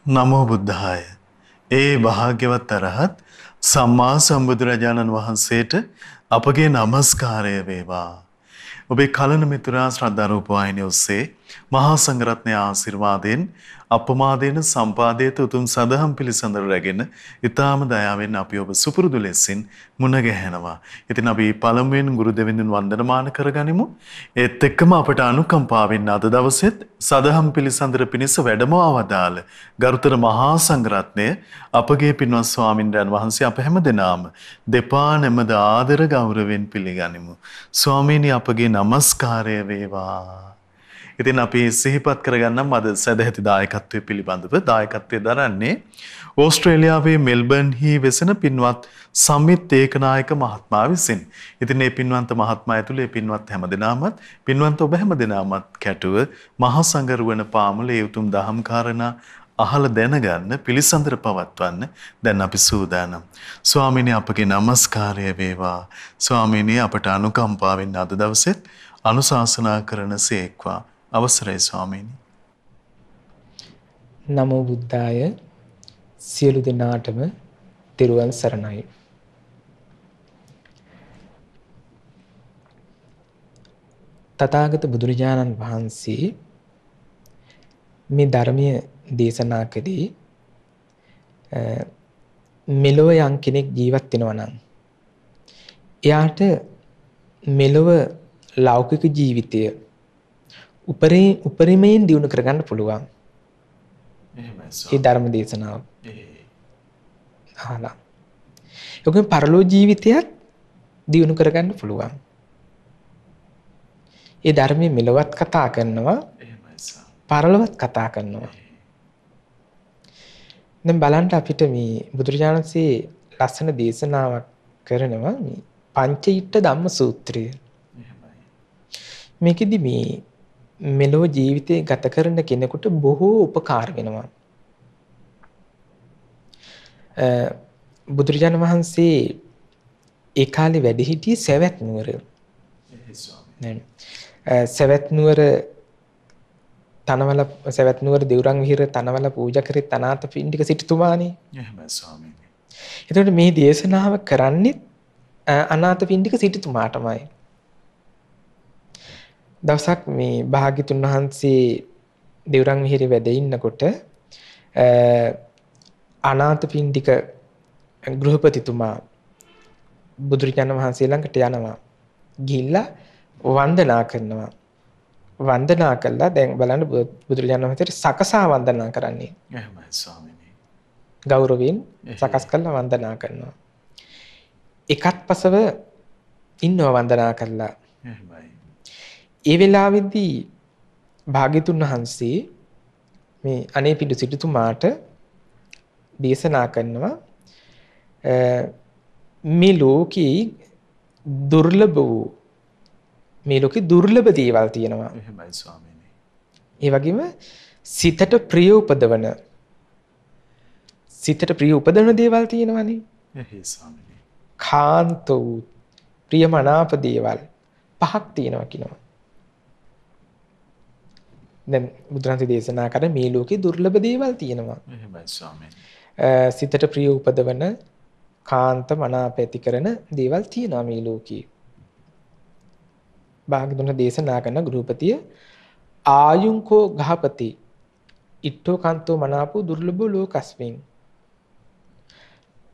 නමෝ බුද්ධාය. ඒ භාග්‍යවත් අරහත් සම්මා සම්බුදුරජාණන් වහන්සේට අපගේ নমස්කාරය වේවා. ඔබේ කලන මිතුරා ශ්‍රද්ධා රූප වාහිනිය ඔස්සේ මහා සංඝරත්නයේ ආශිර්වාදයෙන් අපමාදේන සම්පාදේත උතුම් සදහම් පිළිසඳර රැගෙන ඊටාම දයාවෙන් අපි ඔබ සුපුරුදු ලෙසින් මුණ ගැහෙනවා. ඉතින් අපි පළමුවෙන් ගුරු දෙවියන් වන්දනමාන කරගනිමු. ඒත් එක්කම අපට අනුකම්පාවෙන් අද දවසෙත් සදහම් පිළිසඳර පිණිස වැඩමව වදාළ ගරුතර මහා සංඝරත්නය අපගේ පින්වත් ස්වාමින්වයන් වහන්සේ අප හැම දෙනාම දෙපා නැමද ආදර ගෞරවයෙන් පිළිගනිමු. ස්වාමීනි අපගේ নমස්කාරය වේවා. ඉතින් අපි සිහිපත් කරගන්නම් අද සදැහැති දායකත්වයේ පිළිබඳව දායකත්වයේ දරන්නේ ඕස්ට්‍රේලියාවේ මෙල්බර්න්හි වෙසෙන පින්වත් සමිත් ඒකනායක මහත්මයා විසින්. ඉතින් මේ පින්වන්ත මහත්මයා ඇතුළේ පින්වත් හැමදෙනාමත් පින්වන්ත ඔබ හැමදෙනාමත් කැටුව මහා සංඝරුවන පාමුලේ උතුම් දහම් කාරණා අහලා දැනගන්න පිළිසඳර පවත්වන්න දැන් අපි සූදානම්. ස්වාමීනි අපගේ নমස්කාරය වේවා. ස්වාමීනි අපට අනුකම්පාවෙන් අද දවසෙත් අනුශාසනා කරන සේක්වා. අවසරයි ස්වාමීනි. නමෝ බුද්ධාය. සියලු දෙනාටම තෙරුවන් සරණයි. තථාගත බුදුරජාණන් වහන්සේ මේ ධර්මීය දේශනා කළේ මෙලොව යම් කෙනෙක් ජීවත් වෙනවා නම් එයාට මෙලොව ලෞකික ජීවිතය උපරිමයෙන් දියුණු කරගන්න පුළුවන්. ඒ ධර්ම දේශනාව. අහලා. ඒකෙන් පරලෝ ජීවිතයත් දියුණු කරගන්න පුළුවන්. ඒ ධර්මයේ මෙලොවත් කතා කරනවා. පරලොවත් කතා කරනවා. දැන් බලන්න අපිට මේ බුදුරජාණන්සේ ලස්සන දේශනාවක් කරනවා මේ පංචෛත්‍ය ධම්ම සූත්‍රය. මේකෙදි මේ මෙලොව ජීවිතේ ගත කරන කෙනෙකුට බොහෝ උපකාර වෙනවා. බුදුරජාණන් වහන්සේ ඒ කාලේ වැඩ සිටියේ සවැත් නුවර. සවැත් නුවර තනවල සවැත් නුවර දෙවුරන් විහෙර තනවල පූජා කරේ අනාථපිණ්ඩික සිටුතුමානේ. එහෙමයි ස්වාමීනි. එතකොට මේ දේශනාව කරන්නේ අනාථපිණ්ඩික සිටුතුමාටමයි. දවසක් මේ භාග්‍යතුන් වහන්සේ දෙවුරන් විහෙරේ වැඩ ඉන්නකොට අනාථපිණ්ඩික ගෘහපතිතුමා බුදුරජාණන් වහන්සේ ළඟට යනවා. ගිහිල්ලා වන්දනා කරනවා. වන්දනා කළා දැන් බලන්න බුදුරජාණන් වහන්සේට සකසා වන්දනා කරන්නේ. එහෙමයි ස්වාමීනි. ගෞරවයෙන් සකස් කරලා වන්දනා කරනවා. එකත් පසව ඉන්නව වන්දනා කළා. එහෙමයි. ඒ වෙලාවේදී භාග්‍යතුන් වහන්සේ මේ අනේපිඬු සිටුතුමාට දේශනා කරනවා මේ ලෝකේ දුර්ලභ වූ මේ ලෝකේ දුර්ලභ දේවල් තියෙනවා. එහෙමයි ස්වාමීනි. ඒ වගේම සිතට ප්‍රිය උපදවන දේවල් තියෙනවානේ. එහේ ස්වාමීනි. කාන්ත වූ ප්‍රියමනාප දේවල් පහක් තියෙනවා කියනවා. දැන් බුදුරජාණන් දේශනා කරන මේ ලෝකේ දුර්ලභ දේවල් තියෙනවා. එහෙමයි ස්වාමීනි. සිතට ප්‍රිය උපදවන කාන්ත මනාප ඇති කරන දේවල් තියෙනවා මේ ලෝකේ. භාග්‍යතුන් දේශනා කරන ගෘහපතිය ආයුංකෝ ගහපති ඉට්ඨෝ කාන්තෝ මනාපෝ දුර්ලභෝ ලෝකස්මින්.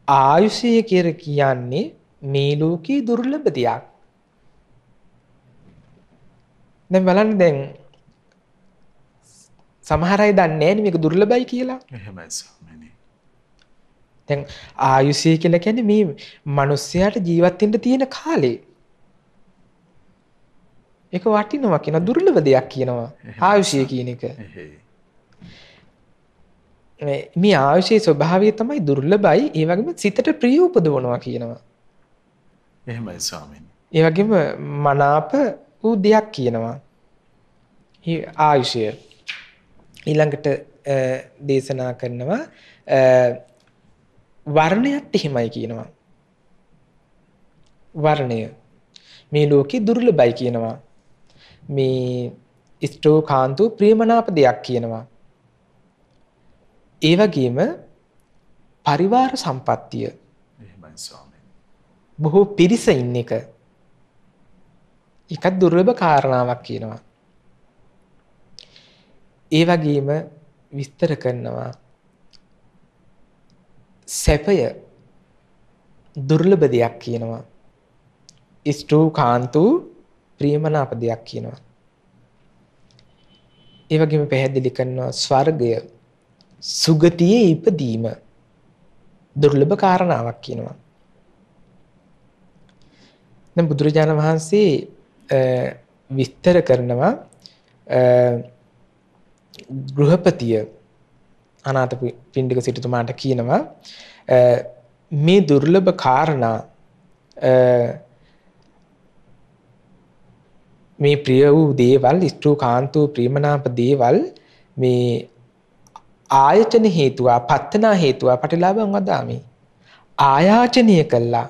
ආයුෂය කියන්නේ මේ ලෝකේ දුර්ලභ දෙයක්. දැන් බලන්න දැන් සමහර අය දන්නේ නැහැ මේක දුර්ලභයි කියලා. එහෙමයි ස්වාමීනි. දැන් ආයුෂය කියලා කියන්නේ මේ මිනිස්යාට ජීවත් වෙන්න තියෙන කාලේ. ඒක වටිනවා කියන දුර්ලභ දෙයක් කියනවා ආයුෂය කියන එක. මේ ආයුෂයේ ස්වභාවය තමයි දුර්ලභයි. ඒ වගේම සිතට ප්‍රිය උපදවනවා කියනවා. එහෙමයි ස්වාමීනි. ඒ වගේම මනාප වූ දෙයක් කියනවා. මේ ආයුෂය ඊළඟට දේශනා කරනවා වර්ණයත් එහෙමයි කියනවා. වර්ණය මේ ලෝකේ දුර්ලභයි කියනවා. මේ ඉෂ්ඨෝ කාන්තෝ ප්‍රියමනාප දෙයක් කියනවා. ඒ වගේම පරිවාර සම්පත්තිය එහෙමයි ස්වාමීනි. බොහෝ පිරිස ඉන්න එක එකත් දුර්ලභ කාරණාවක් කියනවා. ඒ වගේම විස්තර කරනවා සැපය දුර්ලභ දෙයක් කියනවා. ඉෂ්ටෝ කාන්තෝ ප්‍රියමනාප දෙයක් කියනවා. ඒ වගේම පැහැදිලි කරනවා ස්වර්ගය සුගතියේ ඉපදීම දුර්ලභ කාරණාවක් කියනවා. දැන් බුදුරජාණන් වහන්සේ විස්තර කරනවා ගෘහපතිය අනාථපිණ්ඩික සිටුතුමාට කියනවා මේ දුර්ලභ කාරණා මේ ප්‍රිය වූ දේවල් ඉෂ්ටෝ කාන්තෝ ප්‍රියමනාප දේවල් මේ ආයතන හේතුවා පත්තනා හේතුවා පටිලාභං වදාමි. ආයාචනය කළා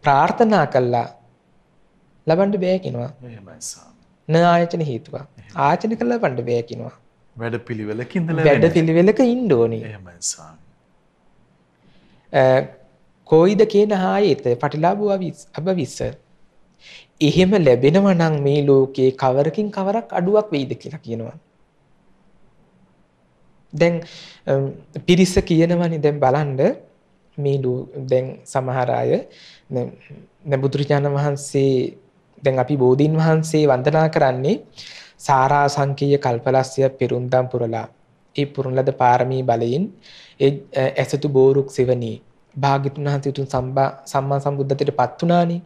ප්‍රාර්ථනා කළා ලබන්න බෑ කියනවා. එහෙමයි ස්වාමීනි. න ආයතන හේතුවා ආයතන කළා ලබන්න බෑ කියනවා. වැඩපිළිවෙලකින් වැඩපිළිවෙලක ඉන්න ඕනේ. එහෙමයි ස්වාමීනි. කොයිද කියන ආයත පටිලාභෝ අභවිස්ස. එහෙම ලැබෙනවා නම් මේ ලෝකේ කවරකින් කවරක් අඩුවක් වෙයිද කියලා කියනවා. දැන් පිරිස කියනවනේ දැන් බලන්න මේ දැන් සමහර අය දැන් බුදුරජාණන් වහන්සේ දැන් අපි බෝධීන් වහන්සේ වන්දනා කරන්නේ සාරා සංකේය කල්පලස්ය පෙරුම්දම් පුරලා ඒ පුරුණ ලද පාරමී බලයෙන් ඒ ඇසතු බෝරුක් සෙවණී භාග්‍යතුන් වහන්සේ උතුම් සම්මා සම්බුද්ධත්වයට පත් වුණානේ.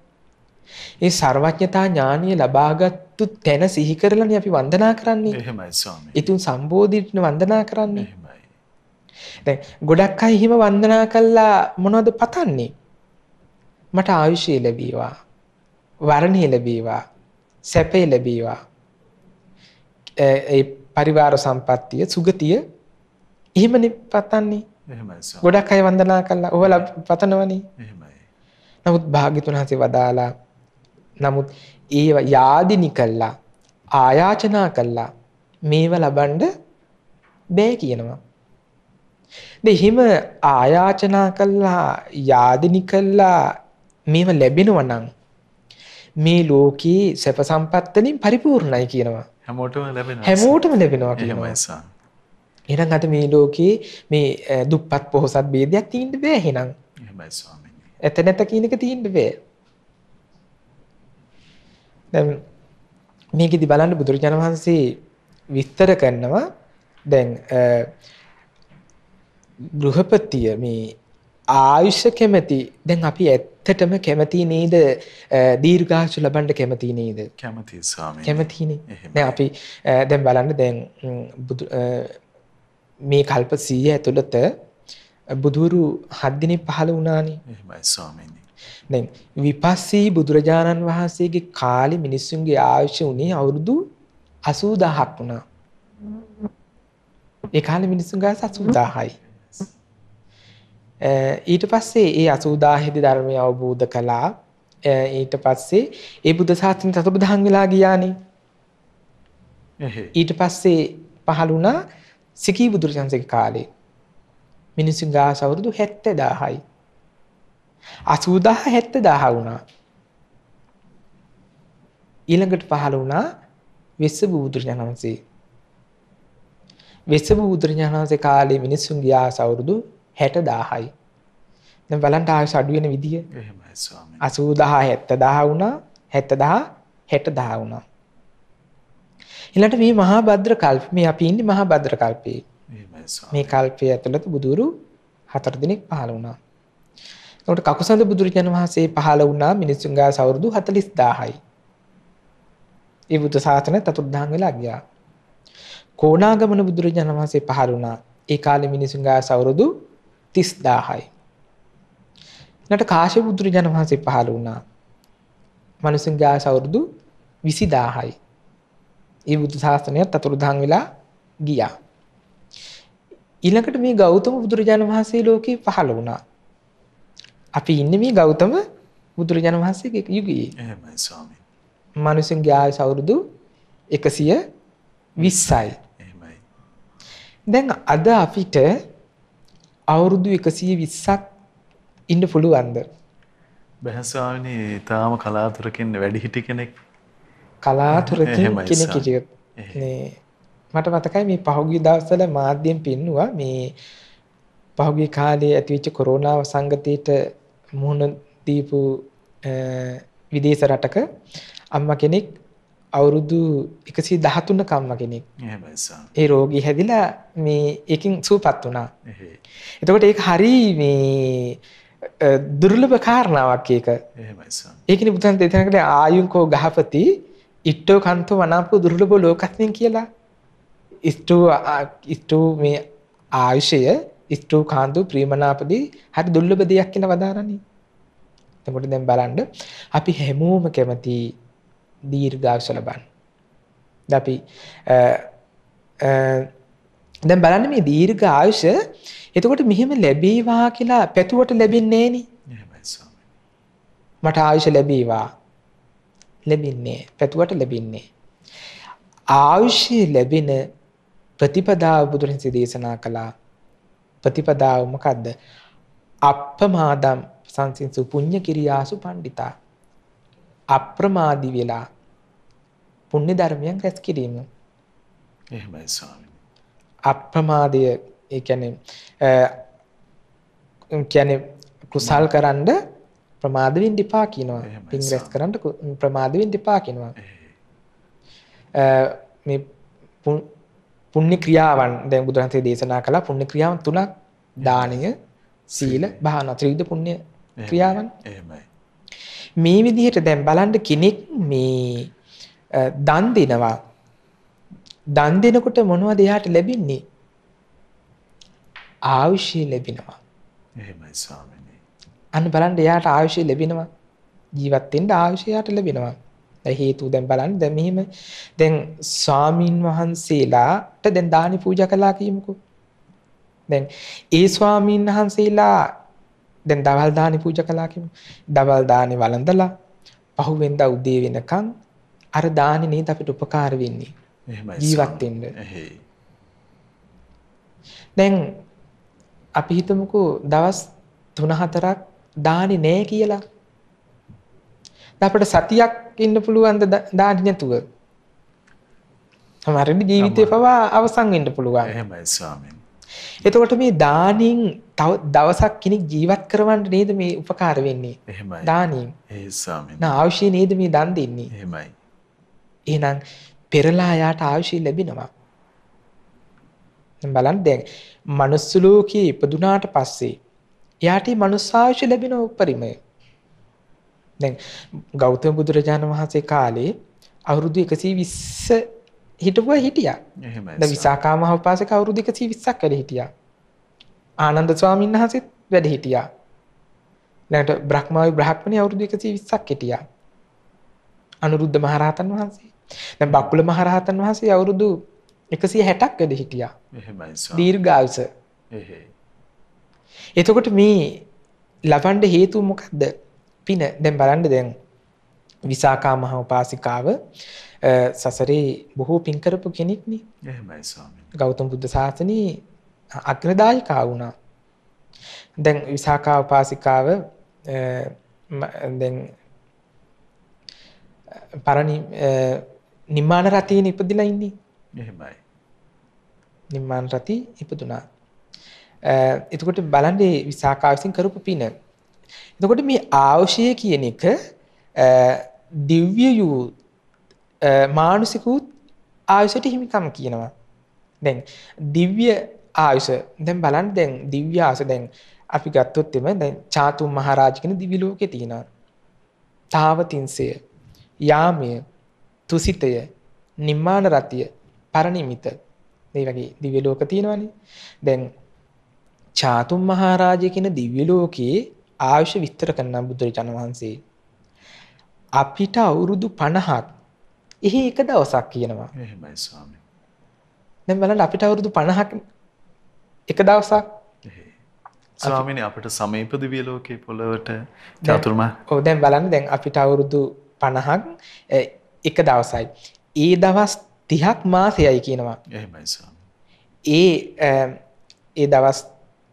ඒ සර්වඥතා ඥානිය ලබාගත්තු තැන සිහි කරලානේ අපි වන්දනා කරන්නේ. එහෙමයි ස්වාමීනි. ඊතුන් සම්බෝධිට වන්දනා කරන්නේ. එහෙමයි. දැන් ගොඩක් අය හිම වන්දනා කළා මොනවද පතන්නේ? මට ආයුෂය ලැබේවා. වර්ණය ලැබේවා. සැපය ලැබේවා. ඒ පරිවාර සම්පත්තිය සුගතිය එහෙමනේ පතන්නේ. එහෙමයි ස්වාමීනි. ගොඩක් අය වන්දනා කළා ඔයාලා පතනවනේ. එහෙමයි. නමුත් භාග්‍යතුන් වහන්සේ වදාලා නමුත් ඒව යාදිනි කළා ආයාචනා කළා මේව ලබන්න බෑ කියනවා. දැන් හිම ආයාචනා කළා යාදිනි කළා මේව ලැබෙනවා නම් මේ ලෝකේ සැප සම්පත් වලින් පරිපූර්ණයි කියනවා. හැමෝටම ලැබෙනවා. හැමෝටම ලැබෙනවා කියනවා. එහෙමයි ස්වාමීනි. එහෙනම් අද මේ ලෝකේ මේ දුප්පත් පොහොසත් ભેදයක් තියෙන්න බෑ එහෙනම්. එහෙමයි ස්වාමීනි. ඇත නැත කියන එක තියෙන්න බෑ. දැන් මේකෙදි බලන්න බුදුරජාණන් වහන්සේ විස්තර කරනවා දැන් ගෘහපතිය මේ ආයුෂ කැමැති දැන් අපි ඇත්තටම කැමති නේද දීර්ඝායුෂ ලබන්න කැමති නේද? කැමතියි ස්වාමීනි. කැමතිනේ. එහෙමයි. දැන් අපි දැන් බලන්න දැන් මේ කල්ප 100 ඇතුළත බුදුරු 7 දිනක් පහළ වුණානේ. එහෙමයි ස්වාමීනි. දැන් විපස්සී බුදුරජාණන් වහන්සේගේ කාලේ මිනිස්සුන්ගේ ආයුෂ උනේ අවුරුදු 80000ක් වුණා. ඒ කාලේ මිනිස්සුන්ගේ ආයුෂ 80000යි. ඊට පස්සේ ඒ 80000 දී ධර්මය අවබෝධ කළා. ඊට පස්සේ ඒ බුද්ධ ශාසනය තතබදහන් වෙලා ගියානේ. ඊට පස්සේ පහළ වුණා සිකී බුදුරජාණන්සේගේ කාලේ. මිනිස්සුන්ගේ ආයුෂ අවුරුදු 70000යි. 80000 70000 වුණා. ඊළඟට පහළ වුණා වෙස්සබු බුදුරජාණන් වහන්සේ. වෙස්සබු බුදුරජාණන් වහන්සේ කාලේ මිනිස්සුන්ගේ ආයුෂ අවුරුදු 60000යි. දැන් බලන්න ආයුෂ අඩු වෙන විදිය. එහෙමයි ස්වාමීනි. 80000 70000 වුණා. 70000 60000 වුණා. ඊළඟට මේ මහා භද්‍ර කල්ප මේ අපි ඉන්නේ මහා භද්‍ර කල්පේ. එහෙමයි ස්වාමීනි. මේ කල්පය ඇතුළත බුදුරු 4 දිනක් පහළ වුණා. එතකොට කකුසඳ බුදුරජාණන් වහන්සේ පහළ වුණා මිනිස්සුන්ගේ ආයුෂ අවුරුදු 40000යි. ඒ බුද්ධ ශාසනය තතුර්ධාන් වෙලා ගියා. කොණාගමන බුදුරජාණන් වහන්සේ පහළ වුණා. ඒ කාලේ මිනිසුන්ගේ ආයුෂ අවුරුදු 30000යි. ඊළඟට කාශ්‍යප බුදුරජාණන් වහන්සේ පහළ වුණා. මිනිසුන්ගේ ආයුෂ අවුරුදු 20000යි. ඒ බුද්ධ ශාසනය තතුර්ධාන් වෙලා ගියා. ඊළඟට මේ ගෞතම බුදුරජාණන් වහන්සේ ලෝකේ පහළ වුණා. අපි ඉන්නේ මේ ගෞතම බුදුරජාණන් වහන්සේගේ යුගයේ. එහෙමයි ස්වාමීනි. මිනිසුන්ගේ ආයුෂ අවුරුදු 120යි. එහෙමයි. දැන් අද අපිට අවුරුදු 120ක් ඉන්න පුළුවන්ද? බෑ ස්වාමිනේ තාම කලාතුරකින් වැඩිහිටි කෙනෙක්. කලාතුරකින් එහෙමයි කෙනෙක් ස්වාමී. හිටියොත් මේ මට මතකයි මේ පහුගිය දවස්වල මාධ්‍යයෙන් පෙන්නුවා මේ පහුගිය කාලේ ඇතිවෙච්ච කොරෝනා වසංගතයට මුහුණ දීපු විදේශ රටක අම්මා කෙනෙක් අවුරුදු 113ක අම්මා කෙනෙක්. එහෙමයි ස්වාමී. ඒ රෝගී හැදිලා මේ එකකින් සුවපත් වුණා. එහෙයි. එතකොට ඒක හරි මේ දුර්ලභ කාරණාවක් ඒක. එහෙමයි ස්වාමී. ඒකනේ බුදුන් දෙතන කලේ ආයුංකෝ ගහපති ඉට්ඨෝ කන්තෝ වනාපෝ දුර්ලභ ලෝකස්මින් කියලා. ඉෂ්ඨෝ මේ ආයුෂය ඉෂ්ඨෝ කාන්තු ප්‍රේමනාපදී හරි දුර්ලභ දෙයක් කියලා වදාරන්නේ. එතකොට දැන් බලන්න අපි හැමෝම කැමති දීර්ඝායුෂ ලබන්න. අපි දැන් බලන්න මේ දීර්ඝ ආයුෂ එතකොට මෙහෙම ලැබේවා කියලා පැතුවට ලැබෙන්නේ නෑනේ. එහෙමයි ස්වාමී. මට ආයුෂ ලැබේවා ලැබෙන්නේ පැතුවට ලැබෙන්නේ. ආයුෂය ලැබෙන ප්‍රතිපදාව බුදුරජාණන් දේශනා කළා. ප්‍රතිපදාව මොකද්ද? අප්පමාදම් සංසින්සු පුඤ්ඤ කිරියාසු පණ්ඩිතා. අප්‍රමාදී වෙලා පුණ්‍ය ධර්මයන් රැස් කිරීම. එහෙමයි ස්වාමී. අප්‍රමාදය ඒ කියන්නේ කුසල් කරන්න ප්‍රමාද වෙන්න එපා කියනවා. පින් රැස් කරන්න ප්‍රමාද වෙන්න එපා කියනවා. මේ පුණ්‍ය ක්‍රියාවන් දැන් බුදුරජාණන් දේශනා කළා පුණ්‍ය ක්‍රියාවන් තුනක් දානය, සීල, භාවනා ත්‍රිවිධ පුණ්‍ය ක්‍රියාවන්. එහෙමයි. මේ විදිහට දැන් බලන්න කෙනෙක් මේ දන් දෙනවා. දන් දෙනකොට මොනවද එයාට ලැබෙන්නේ? ආයුෂය ලැබෙනවා. එහෙමයි ස්වාමීනි. අන්න බලන්න එයාට ආයුෂය ලැබෙනවා. ජීවත් වෙන්න ආයුෂය එයාට ලැබෙනවා. ඒ හේතුව දැන් බලන්න දැන් මෙහිම දැන් ස්වාමින් වහන්සේලාට දැන් දානි පූජා කළා කියමුකෝ. දැන් ඒ ස්වාමින් වහන්සේලා දැන් දවල් දානි පූජා කළා කියමු. දවල් දානි වළඳලා පහුවෙන්දා උදේ වෙනකන් අර දානි නේද අපිට උපකාර වෙන්නේ. එහෙමයි ජීවත් වෙන්න. එහෙයි. දැන් අපි හිතමුකෝ දවස් 3-4ක් දානි නෑ කියලා. අපිට සතියක් ඉන්න පුළුවන් දානි නැතුව. සමහරවිට ජීවිතේ පවා අවසන් වෙන්න පුළුවන්. එහෙමයි ස්වාමීනි. එතකොට මේ දානින් තව දවසක් කෙනෙක් ජීවත් කරවන්න නේද මේ උපකාර වෙන්නේ? එහෙමයි. දානින්. ඒ ස්වාමීනි. නා අවශ්‍ය නේද මේ දන් දෙන්නේ? එහෙමයි. එහෙනම් පෙරලා යාට අවශ්‍ය ලැබෙනවා. දැන් බලන්න දැන් මනුස්ස ලෝකයේ ඉපදුනාට පස්සේ එයාට මේ මනුස්ස ආයුෂ ලැබෙන උපරිමය. දැන් ගෞතම බුදුරජාණන් වහන්සේ කාලේ අවුරුදු 120 හිටියා. එහෙමයි. දැන් විසාකා මහ උපාසක අවුරුදු 120ක් වැඩ හිටියා. ආනන්ද ස්වාමීන් වහන්සේත් වැඩ හිටියා. ඊළඟට බ්‍රහ්මාවි බ්‍රහ්මණී අවුරුදු 120ක් හිටියා. අනුරුද්ධ මහරහතන් වහන්සේ. දැන් බකුල මහරහතන් වහන්සේ අවුරුදු 160ක් වැඩ හිටියා. එහෙමයි. දීර්ඝායුෂ. එහෙයි. එතකොට මේ ලබන්න හේතුව මොකද්ද? පින. දැන් බලන්න දැන් විසාකා මහ උපාසිකාව සසරේ බොහෝ පින් කරපු කෙනෙක් නේ. එහෙමයි ස්වාමීනි. ගෞතම බුද්ධ ශාසනයේ අග්‍රදායිකා වුණා. දැන් විසාකා උපාසිකාව දැන් පරණි නිම්මාන රතියේ ඉපදිලා ඉන්නේ. එහෙමයි. නිම්මාන රති ඉපදුනා. එතකොට බලන්න විසාකා විසින් කරපු පින. එතකොට මේ ආශය කියන එක දිව්‍ය යූ මානුසිකුත් ආයුෂට හිමිකම් කියනවා. දැන් දිව්‍ය ආයුෂ දැන් බලන්න දැන් දිව්‍ය ආයුෂ දැන් අපි ගත්තොත් එමෙ දැන් චාතුම් මහරජ කියන දිව්‍ය ලෝකේ තියෙනවා. තාවතින්සය, යාමය, තුසිතය, නිම්මාන රතිය, පරණිමිත මේ වගේ දිව්‍ය ලෝක තියෙනවානේ. දැන් චාතුම් මහරජ කියන දිව්‍ය ලෝකයේ ආයුෂ විස්තර කරන බුදුරජාණන් වහන්සේ අපිට අවුරුදු 50ක් එහි එක දවසක් කියනවා. එහෙමයි ස්වාමීනි. දැන් බලන්න අපිට අවුරුදු 50ක් එක දවසක්. එහෙයි. ස්වාමීනි අපිට සමීප දිව්‍ය ලෝකේ පොළවට චතුර්ම. ඔව් දැන් බලන්න දැන් අපිට අවුරුදු 50ක් එක දවසයි. ඒ දවස් 30ක් මාසයයි කියනවා. එහෙමයි ස්වාමීනි. ඒ දවස්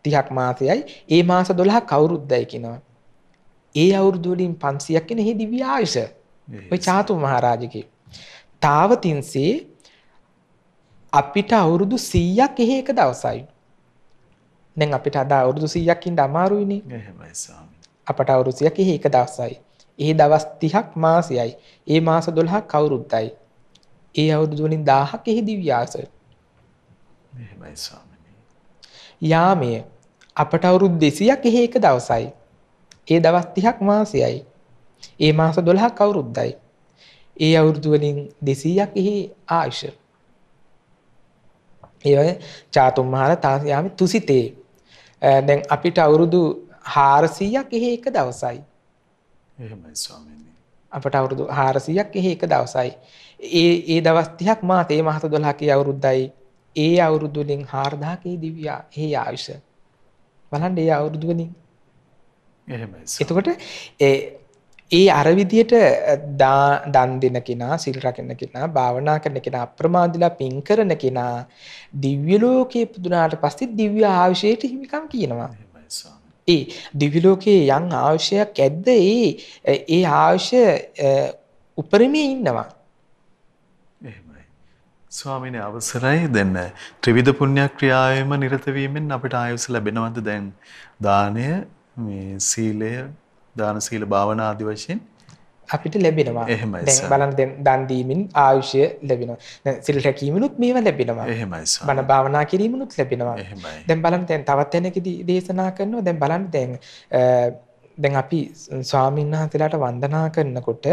30ක් මාසයයි ඒ මාස 12ක් අවුරුද්දයි කියනවා. ඒ අවුරුදු වලින් 500ක් කියන එහි දිව්‍ය ආයුෂ. ඔය චාතු මහරජගේ. තාවතින්සේ අපිට අවුරුදු 100ක් එහි එක දවසයි. දැන් අපිට අද අවුරුදු 100ක් ඉන්න අමාරුයිනේ. එහෙමයි ස්වාමීනි. අපට අවුරුදු 100ක් එහි එක දවසයි. ඒ දවස් 30ක් මාසයයි. ඒ මාස 12ක් අවුරුද්දයි. ඒ අවුරුදු වලින් 1000ක් එහි දිව්‍ය ආයුෂ. එහෙමයි ස්වාමීනි. යාමයේ අපට අවුරුදු 200ක් එහි එක දවසයි. ඒ දවස් 30ක් මාසයයි. ඒ මාස 12ක් අවුරුද්දයි. ඒ අවුරුදු වලින් 200ක් එහි ආයුෂ. ඒ වගේ චාතුම්මහර යාමි තුසිතේ. දැන් අපිට අවුරුදු 400ක් එහි එක දවසයි. එහෙමයි ස්වාමීනි. අපට අවුරුදු 400ක් එහි එක දවසයි. ඒ දවස් 30ක් මාස ඒ මාස 12ක අවුරුද්දයි. ඒ අවුරුදු වලින් 4000ක දිව්‍ය එහි ආයුෂ. බලන්න ඒ අවුරුදු වලින්. එහෙමයි. එතකොට ඒ අර විදියට දන් දෙන කෙනා, සිල් රකින්න කෙනා, භාවනා කරන කෙනා, අප්‍රමාදීලා පින් කරන කෙනා දිව්‍ය ලෝකයේ පුදුනාට පස්සේ දිව්‍ය ආයුෂයට හිමිකම් කියනවා. එහෙමයි ස්වාමීනි. ඒ දිව්‍ය ලෝකයේ යම් ආයුෂයක් ඇද්ද ඒ ආයුෂ උපරිමේ ඉන්නවා. එහෙමයි. ස්වාමීනි අවසරයි දැන් ත්‍රිවිධ පුණ්‍ය ක්‍රියාවෙම නිරත වීමෙන් අපිට ආයුෂ ලැබෙනවද දැන් දානය මේ සීලය දාන සීල භාවනා ආදී වශයෙන් අපිට ලැබෙනවා. එහෙමයි දැන් සර්. බලන්න දන් දීමෙන් ආයුෂය ලැබෙනවා. දැන් සිල් රැකීමනුත් මේව ලැබෙනවා. එහෙමයි ස්වාමීනි. බණ භාවනා කිරීමනුත් ලැබෙනවා. එහෙමයි. දැන් බලන්න දැන් තවත් තැනකදී දේශනා කරනවා. දැන් බලන්න දැන් අපි ස්වාමීන් වහන්සේලාට වන්දනා කරනකොට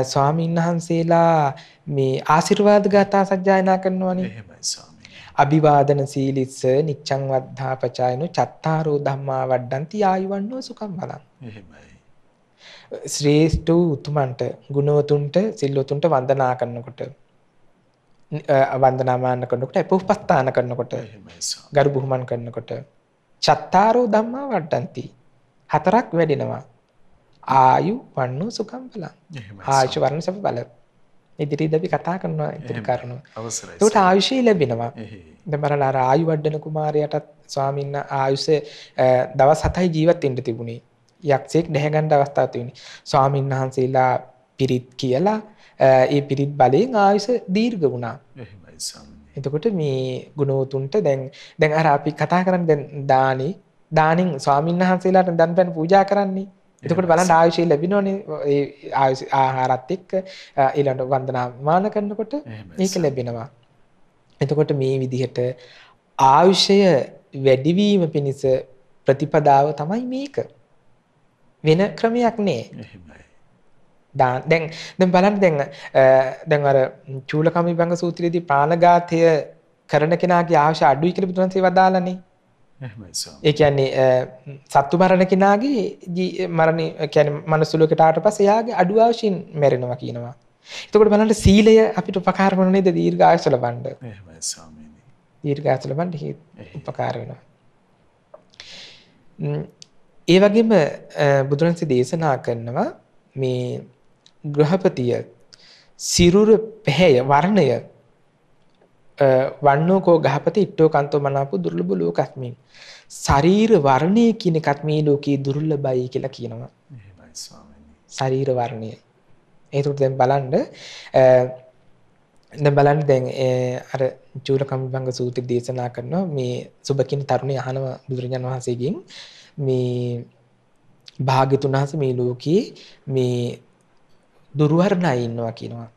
ස්වාමීන් වහන්සේලා මේ ආශිර්වාද ගාථා සජ්ජායනා කරනවානේ. එහෙමයි ස්වාමීනි. අභිවාදන සීලිස්ස නිච්ඡං වද්ධා පචායනෝ චත්තාරෝ ධම්මා වඩ්ඩಂತಿ ආයුවන්නෝ සුඛං බලං. එහෙමයි. ශ්‍රේෂ්ඨ උතුමන්ට ගුණවතුන්ට සිල්වතුන්ට වන්දනා කරනකොට වන්දනාමාන කරනකොට උපස්ථාන කරනකොට එහෙමයි ස්වාමීනි. ගරු බුහුමන් කරනකොට චත්තාරෝ ධම්මා වඩ්ඩಂತಿ හතරක් වැඩෙනවා. ආයු වන්නෝ සුඛං බලං. එහෙමයි. ආයුෂ වර්ණ සප බල. ඉදිරියේදී අපි කතා කරනවා ඉතින් කරුණු. අවසරයි. ඒකට ආයුෂය ලැබෙනවා. එහේ. දැන් බලන්න අර ආයු වඩන කුමාරයාටත් ස්වාමීන් ආයුෂ දවස් 7යි ජීවත් වෙන්න තිබුණේ. යක්ෂයෙක් දැහැ ගන්න අවස්ථාවක් තිබුණේ. ස්වාමීන් වහන්සේලා පිරිත් කියලා ඒ පිරිත් බලයෙන් ආයුෂ දීර්ඝ වුණා. එහෙමයි ස්වාමීනි. එතකොට මේ ගුණවතුන්ට දැන් අර අපි කතා කරන්නේ දැන් දානින් ස්වාමීන් වහන්සේලාට දන් පැන් පූජා කරන්නේ. එතකොට බලන්න ආයුෂය ලැබෙනවනේ ඒ ආයුෂ ආහාරත් එක්ක ඊළඟ වන්දනා මාන කරනකොට ඒක ලැබෙනවා. එතකොට මේ විදිහට ආයුෂය වැඩිවීම පිණිස ප්‍රතිපදාව තමයි මේක. වෙන ක්‍රමයක් නෑ. එහෙමයි. දැන් බලන්න දැන් අර චූලකමිභංග සූත්‍රයේදී ප්‍රාණඝාතය කරන කෙනාගේ ආයුෂ අඩුයි කියලා බුදුන්සේ වදාළනේ. එහෙමයි ස්වාමීනි. ඒ කියන්නේ සත්තු මරණ කෙනාගේ මරණේ කියන්නේ මනුස්ස ලෝකයට ආවට පස්සේ එයාගේ අඩු ආයුෂින් මැරෙනවා කියනවා. එතකොට බලන්න සීලය අපිට උපකාර කරන නේද දීර්ඝ ආයුෂ ලබන්න. එහෙමයි ස්වාමීනි. දීර්ඝ ආයුෂ ලබන්න උපකාර වෙනවා. ඒ වගේම බුදුරන්සේ දේශනා කරනවා මේ ගෘහපතිය සිරුර පැහැය වර්ණය වන්නෝකෝ ගහපති ඉට්ටෝ කන්තෝ මනාපු දුර්ලභ ලෝකස්මින් ශරීර වර්ණය කියන එකත් මේ ලෝකේ දුර්ලභයි කියලා කියනවා. එහෙමයි ස්වාමීනි. ශරීර වර්ණය. ඒකට දැන් බලන්න දැන් අර චූලකම්භංග සූත්‍රය දේශනා කරනවා මේ සුබකින් තරුණිය අහනවා බුදුරජාණන් වහන්සේගෙන් මේ භාග්‍යතුන් වහන්සේ මේ ලෝකයේ මේ දුර්වර්ණයි ඉන්නවා කියනවා.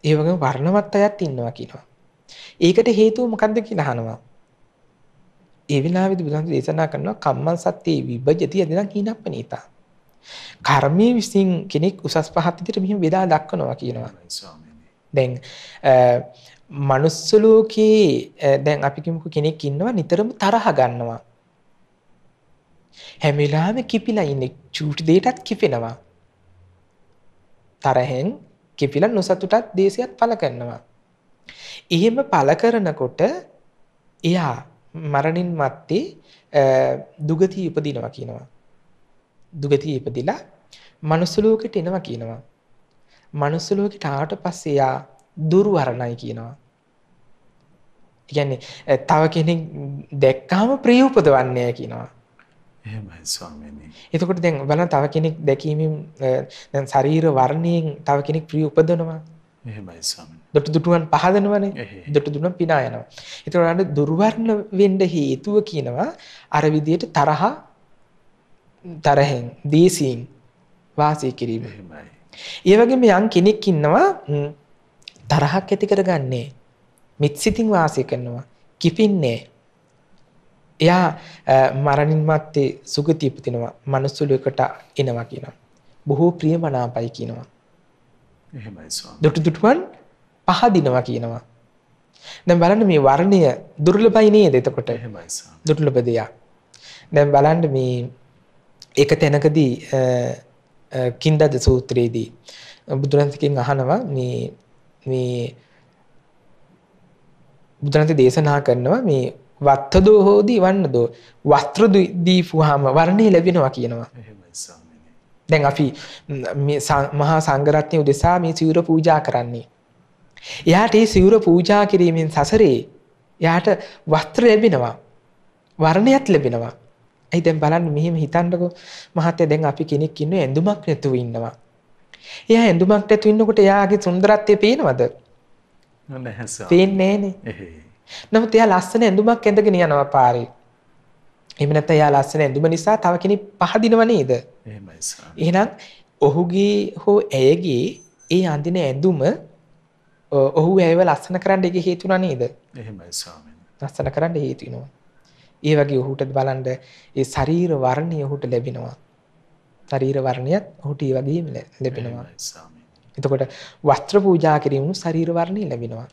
ඒ වගේම වර්ණවත් අයත් ඉන්නවා කියනවා. ඒකට හේතුව මොකක්ද කියලා අහනවා. ඒ විලාවේදී බුදුන් දේශනා කරනවා කම්මං සත්‍යේ විභජති යදිනම් හීනප්පනීතා. කර්මයේ විසින් කෙනෙක් උසස් පහත් විදිහට මෙහෙම බෙදා දක්වනවා කියනවා. දැන් මනුස්ස ලෝකේ දැන් අපි කිමුකෝ කෙනෙක් ඉන්නවා නිතරම තරහ ගන්නවා. හැම වෙලාවෙම කිපිලා ඉන්නේ චූටි දෙයටත් කිපෙනවා. තරහෙන් කිපිලා නොසතුටත් දේශයත් පළ කරනවා. එහෙම පළ කරනකොට එයා මරණින් මත්තේ දුගතිය ඉපදිනවා කියනවා. දුගතිය ඉපදිලා මනුස්ස ලෝකෙට එනවා කියනවා. මනුස්ස ලෝකෙට ආවට පස්සේ එයා දුර්වර්ණයි කියනවා. කියන්නේ තව කෙනෙක් දැක්කම ප්‍රිය උපදවන්නේ කියනවා. එහෙමයි ස්වාමීනි. එතකොට දැන් බලන්න තව කෙනෙක් දැකීමෙන් දැන් ශරීර වර්ණයෙන් තව කෙනෙක් ප්‍රිය උපදවනවා. එහෙමයි ස්වාමීනි. දොටු දුටුවන් පහදනවනේ. එහේ. දොටු දුටුවන් පිනා යනවා. එතකොට අර දුර්වර්ණ වෙන්න හේතුව කියනවා අර විදියට තරහෙන් දීසින් වාසය කිරීම. එහෙමයි. ඒ වගේම යම් කෙනෙක් ඉන්නවා තරහක් ඇති කරගන්නේ. මිත්සිතින් වාසය කරනවා. කිපින්නේ. එයා මරණින් මත්තේ සුගතිය උපදිනවා. මනුස්ස ලෝකයට එනවා කියනවා. බොහෝ ප්‍රියමනාපයි කියනවා. එහෙමයි ස්වාමීනි. දොටු දුටුවන් පහදිනවා කියනවා. දැන් බලන්න මේ වර්ණය දුර්ලභයි නේද එතකොට? එහෙමයි ස්වාමීනි. දුර්ලභ දෙයක්. දැන් බලන්න මේ එක තැනකදී කින්දද සූත්‍රයේදී බුදුරජාණන්ගෙන් අහනවා මේ බුදුරජාණන් දේශනා කරනවා මේ වත්තදෝ හෝදි වන්නදෝ වස්ත්‍ර දීපුවාම වර්ණය ලැබෙනවා කියනවා. එහෙමයි ස්වාමීනි. දැන් අපි මේ මහා සංඝරත්නය උදෙසා මේ සිවුර පූජා කරන්නේ. එයාට මේ සිවුර පූජා කිරීමෙන් සසරේ එයාට වස්ත්‍ර ලැබෙනවා. වර්ණයක් ලැබෙනවා. ඒ දැන් බලන්න මෙහෙම හිතන්නකෝ මහත්තයා දැන් අපි කෙනෙක් ඉන්නේ ඇඳුමක් නැතුව ඉන්නවා. එයා ඇඳුමක් නැතුව ඉන්නකොට එයාගේ සුන්දරත්වය පේනවද? නැහැ ස්වාමීනි. පේන්නේ නැහනේ. එහේ. නමුත් එයා ලස්සන ඇඳුමක් ඇඳගෙන යනවා පාරේ. එහෙම නැත්නම් එයා ලස්සන ඇඳුම නිසා තව කෙනෙක් පහදිනව නේද? එහෙමයි ස්වාමීනි. එහෙනම් ඔහුගේ හෝ ඇයගේ ඒ අඳින ඇඳුම ඔහු ඇයව ලස්සන කරන්න ඒක හේතු වුණා නේද? එහෙමයි ස්වාමීනි. ලස්සන කරන්න හේතු වෙනවා. ඒ වගේ ඔහුට බලන්න ඒ ශරීර වර්ණය ඔහුට ලැබෙනවා. ශරීර වර්ණයත් ඔහුට ඒ වගේම ලැබෙනවා. එහෙමයි ස්වාමීනි. එතකොට වස්ත්‍ර පූජා කිරීමෙන් ශරීර වර්ණය ලැබෙනවා.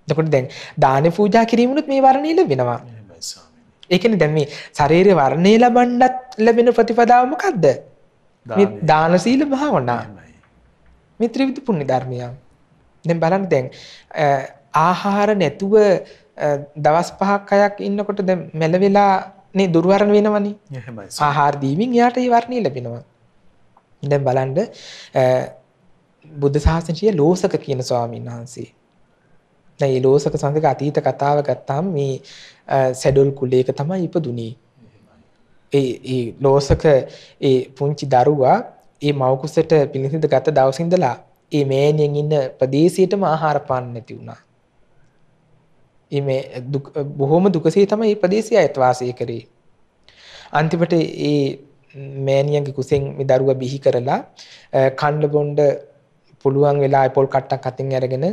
එතකොට දැන් දාන පූජා කිරීමෙනුත් මේ වර්ණය ලැබෙනවා. එහෙමයි ස්වාමීනි. ඒ කියන්නේ දැන් මේ ශරීරයේ වර්ණය ලබන්නත් ලැබෙන ප්‍රතිපදාව මොකද්ද? මේ දාන සීල භාවනා. එහෙමයි. මේ ත්‍රිවිධ පුණ්‍ය ධර්මය. දැන් බලන්න දැන් ආහාර නැතුව දවස් 5ක් 6ක් ඉන්නකොට දැන් මැල වෙලා නේ දුර්වර්ණ වෙනවනේ. එහෙමයි. ආහාර දීමින් එයාට ඒ වර්ණය ලැබෙනවා. දැන් බලන්න බුද්ධ ශාසනයේ ලෝසක කියන ස්වාමීන් වහන්සේ. දැන් මේ ලෝසක සංඝක අතීත කතාව ගත්තාම මේ සැඩොල් කුලයක තමයි ඉපදුනේ. ඒ ලෝසක ඒ පුංචි දරුවා ඒ මව කුසට පිළිසිඳ ගත දවස් ඉඳලා ඒ මෑණියන් ඉන්න ප්‍රදේශයටම ආහාර පාන්න නැති වුණා. මේ බොහොම දුකසේ තමයි මේ ප්‍රදේශය අයත් වාසය කරේ. අන්තිමට ඒ මෑණියන්ගේ කුසෙන් මේ දරුවා බිහි කරලා කණ්ඩ බොණ්ඩ පුළුවන් වෙලා පොල් කට්ටක් අතින් අරගෙන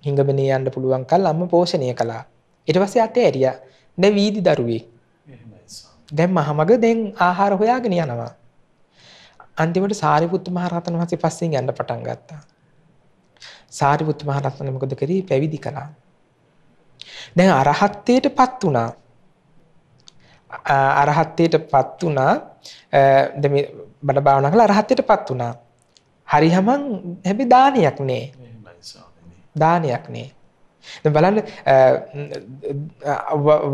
හිඟබනේ යන්න පුළුවන් කල් අම්ම පෝෂණය කළා. ඊට පස්සේ අතේ ඇරියා. දැන් වීදි දරුවෙක්. එහෙමයි ස්වාමීනි. දැන් මහමග දැන් ආහාර හොයාගෙන යනවා. අන්තිමට සාරිපුත්ත මහ රහතන් වහන්සේ පස්සෙන් යන්න පටන් ගත්තා. සාරිපුත්ත මහ රහතන් මොකද කරේ? පැවිදි කළා. දැන් අරහත්ත්වයටපත් වුණා. අරහත්ත්වයටපත් වුණා. දැන් මේ බණ භාවනා කළා අරහත්ත්වයටපත් වුණා. හරියම හැබැයි දානයක් නෑ. එහෙමයි ස්වාමීනි. දානයක් නෑ. දැන් බලන්න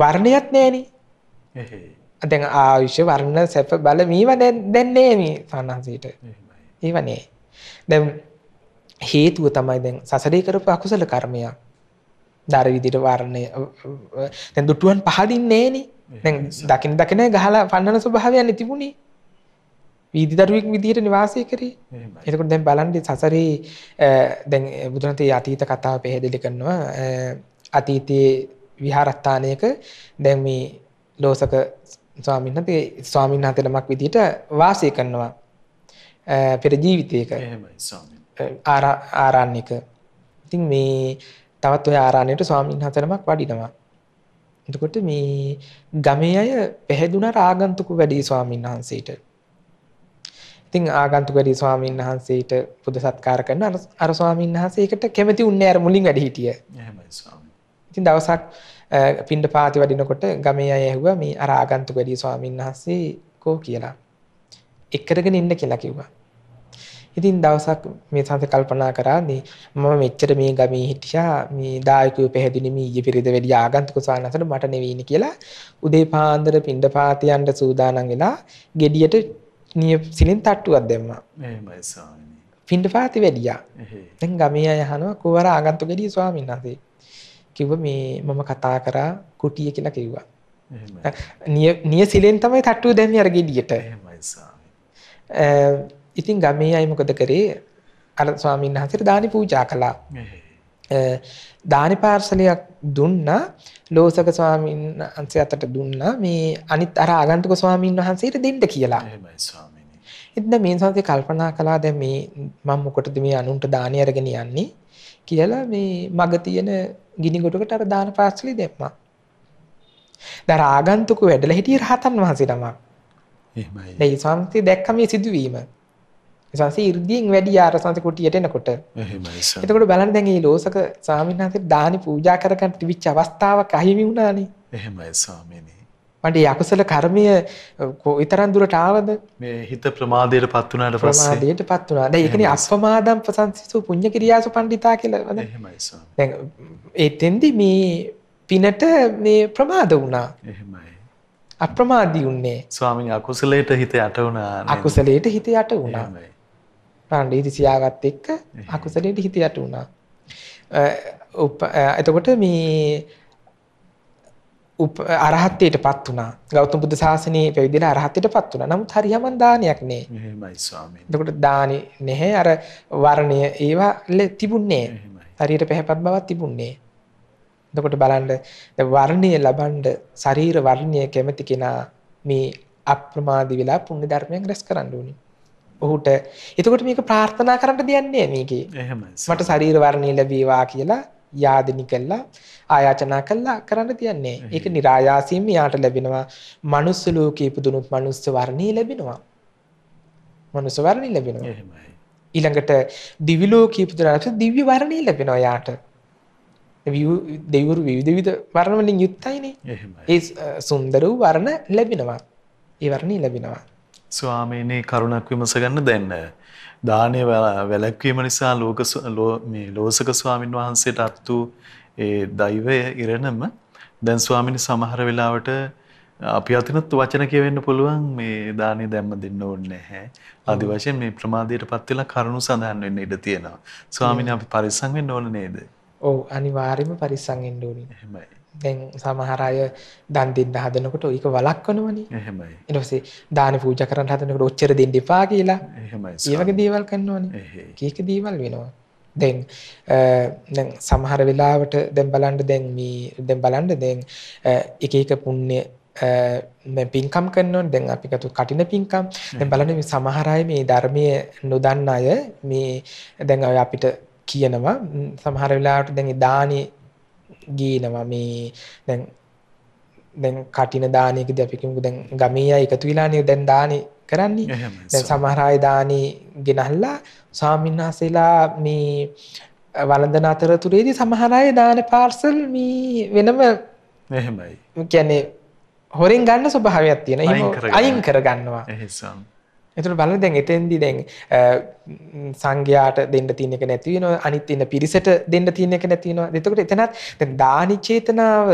වර්ණයක් නෑනේ. එහේ. දැන් ආයුෂ වර්ණ සැප බල මේවා දැන් නෑ මේ සානහසීට. එහෙමයි. ඒව නෑ. දැන් හේතුව තමයි දැන් සසරේ කරපු අකුසල කර්මයක්. දර විදිහට වර්ණය දැන් දුටුවන් පහදින්නේ නෑනේ. දැන් දකින ගහලා පන්නන ස්වභාවයන් තිබුණේ. වීදි දරුවෙක් විදිහට නිවාසය කරේ. එහෙමයි. එතකොට දැන් බලන්න සසරේ දැන් බුදුරජාණන් අතීත කතාව පැහැදිලි කරනවා. අතීතයේ විහාරස්ථානයක දැන් මේ ලෝසක ස්වාමීන් වහන්සේ නමක් විදිහට වාසය කරනවා. පෙර ජීවිතයක එහෙමයි ස්වාමීනි. ආරණ්‍යක. ඉතින් මේ තවත් ඔය ආරණ්‍යයට ස්වාමීන් වහන්සේ නමක් වඩිනවා. එතකොට මේ ගමේ අය පැහැදුනා ආගන්තුක වැඩි ස්වාමීන් වහන්සේට. ඉතින් ආගන්තුක වැඩි ස්වාමීන් වහන්සේට පුද සත්කාර කරන අර ස්වාමීන් වහන්සේ ඒකට කැමති උන්නේ අර මුලින් වැඩි හිටිය. එහෙමයි ස්වාමීනි. ඉතින් දවසක් පින්ඩ පාති වඩිනකොට ගමේ අය ඇහුවා මේ අර ආගන්තුක වැඩි ස්වාමීන් වහන්සේ කෝ කියලා. එක්කරගෙන ඉන්න කියලා කිව්වා. ඉතින් දවසක් මේ සංස කල්පනා කරා මම මෙච්චර මේ ගමේ හිටියා මේ දායකයෝ පැහැදිලි මේ ඊයේ පෙරේද වැඩි ආගන්තුක ස්වාමීන් වහන්සේට මට නෙවෙයිනේ කියලා උදේ පාන්දර පින්ඩ පාති යන්න සූදානම් වෙලා ගෙඩියට සිලින් තට්ටුවක් දැම්මා. එහෙමයි ස්වාමීනි. පින්ඩ පාති වැඩියා. එහේ. දැන් ගමේ අය අහනවා කොහොර ආගන්තුක ගෙඩිය ස්වාමීන් වහන්සේ. කිව්වා මේ මම කතා කරා කුටිය කියලා කිව්වා. එහෙමයි. නිය සිලෙන් තමයි තට්ටුව දැම්මේ අර ගෙඩියට. එහෙමයි ස්වාමීනි. ඉතින් ගමේ අය මොකද කරේ? අර ස්වාමීන් වහන්සේට දානි පූජා කළා. දානි පාර්සලයක් දුන්නා ලෝසක ස්වාමීන් වහන්සේ අතට දුන්නා මේ අනිත් අර ආගන්තුක ස්වාමීන් වහන්සේට දෙන්න කියලා. එහෙමයි ස්වාමීනි. ඉතින් මේ සංසය කල්පනා කළා දැන් මේ මම මොකටද මේ අනුන්ට දානි අරගෙන යන්නේ කියලා මේ මග තියෙන ගිනි ගොඩකට අර දාන පාර්සලෙ දැම්මා. දැන් ආගන්තුක වැඩලා හිටියේ රහතන් වහන්සේ නමක්. එහෙමයි. මේ සංසය දැක්ක මේ සිදුවීම. සංසය 이르දීන් වැඩි ආර සංසය කුටියට එනකොට. එහෙමයි ස්වාමීනි. එතකොට බලන්න දැන් මේ ලෝසක ස්වාමීන් වහන්සේට දානි පූජා කරගන්න තිබිච්ච අවස්ථාවක් අහිමි වුණානේ. එහෙමයි ස්වාමීනි. මට මේ අකුසල කර්මය කොයිතරම් දුරට ආවද? මේ හිත ප්‍රමාදයටපත් වුණාට පස්සේ ප්‍රමාදයටපත් වුණා. දැන් ඒකනේ අප්‍රමාදම් ප්‍රසංසිසු පුඤ්ඤ කිරියාසු පණ්ඩිතා කියලා. එහෙමයි ස්වාමීනි. දැන් එතෙන්දි මේ පිනට මේ ප්‍රමාද වුණා. එහෙමයි. අප්‍රමාදී උන්නේ. ස්වාමීනි අකුසලයට හිත යට වුණා නේද? අකුසලයට හිත යට වුණා. එහෙමයි. පාණ්ඩේ සියාගත් එක්ක අකුසලයට හිත යට වුණා. එතකොට මේ අරහත්ත්වයටපත් වුණා. ගෞතම බුදු සාසනයේ පැවිදිලා අරහත්ත්වයටපත් වුණා. නමුත් හරියම දානයක් නේ. එහෙමයි ස්වාමීනි. එතකොට දානි නැහැ අර වර්ණය ඒවා තිබුණේ. එහෙමයි. හරියට පැහැපත් බවක් තිබුණේ. එතකොට බලන්න දැන් වර්ණය ලබන්න ශරීර වර්ණය කැමති කෙනා මේ අප්‍රමාදී වෙලා පුණ්‍ය ධර්මයන් රැස් කරන්න ඕනේ. ඔහුට එතකොට මේක ප්‍රාර්ථනා කරන්න දෙයක් නෑ මේකේ. එහෙමයි. මට ශරීර වර්ණය ලැබේවා කියලා යාදනි කළා ආයාචනා කළා කරන්න දෙයක් නෑ. ඒක નિરાයාසයෙන්ම යාට ලැබෙනවා. මනුස්ස ලෝකේ ඉපදුනොත් මනුස්ස වර්ණය ලැබෙනවා. මනුස්ස වර්ණය ලැබෙනවා. එහෙමයි. ඊළඟට දිවි ලෝකේ ඉපදුනාට දිව්‍ය වර්ණය ලැබෙනවා යාට. දෙවිවරු විවිධ වර්ණ වලින් යුක්තයිනේ. එහෙමයි. ඒ සුන්දර වූ වර්ණ ලැබෙනවා. ඒ වර්ණය ලැබෙනවා. ස්වාමීනි කරුණක් විමස ගන්න දැන් දානය වැළැක්වීම නිසා මේ ලෝසක ස්වාමින් වහන්සේට අත්තු ඒ දෛවය ඉරණම දැන් ස්වාමීනි සමහර වෙලාවට අපි අතිනුත් වචන කියවෙන්න පුළුවන් මේ දානය දැම්ම දෙන්න ඕනේ නැහැ. ආදි වශයෙන් මේ ප්‍රමාදයටපත් වෙලා කරුණු සඳහන් වෙන්න ඉඩ තියෙනවා. ස්වාමීනි අපි පරිස්සම් වෙන්න ඕන නේද? ඔව් අනිවාර්යයෙන්ම පරිස්සම් වෙන්න ඕනේ. එහෙමයි. දැන් සමහර අය දන් දෙන්න හදනකොට ඒක වළක්වනවනේ. එහෙමයි. ඊට පස්සේ දාන පූජා කරන්න හදනකොට ඔච්චර දෙන්න එපා කියලා. එහෙමයි. ඒ වගේ දේවල් කරනවනේ. කීක දේවල් වෙනවා. දැන් සමහර වෙලාවට දැන් බලන්න එක එක පුණ්‍ය පින්කම් කරනවනේ. දැන් අපි ගත්ත කටින පින්කම්. දැන් බලන්න මේ සමහර අය මේ ධර්මයේ නොදන්න අය මේ දැන් අය අපිට කියනවා සමහර වෙලාවට දැන් දානි ගේනවා මේ දැන් කටින දානයකදී අපි කියමු දැන් ගමේ අය එකතු වෙලානේ දැන් දානි කරන්නේ. දැන් සමහර අය දානි ගෙනල්ලා ස්වාමීන් වහන්සේලා මේ වළඳන අතරතුරේදී සමහර අය දාන පාර්සල් මේ වෙනම එහෙමයි. කියන්නේ හොරෙන් ගන්න ස්වභාවයක් තියෙන. එහෙම අයින් කර ගන්නවා. එහෙසම්. එතකොට බලන්න දැන් එතෙන්දී දැන් සංඝයාට දෙන්න තියෙන එක නැති වෙනවා. අනිත් ඉන්න පිරිසට දෙන්න තියෙන එක නැති වෙනවා. එතකොට එතනත් දැන් දානි චේතනාව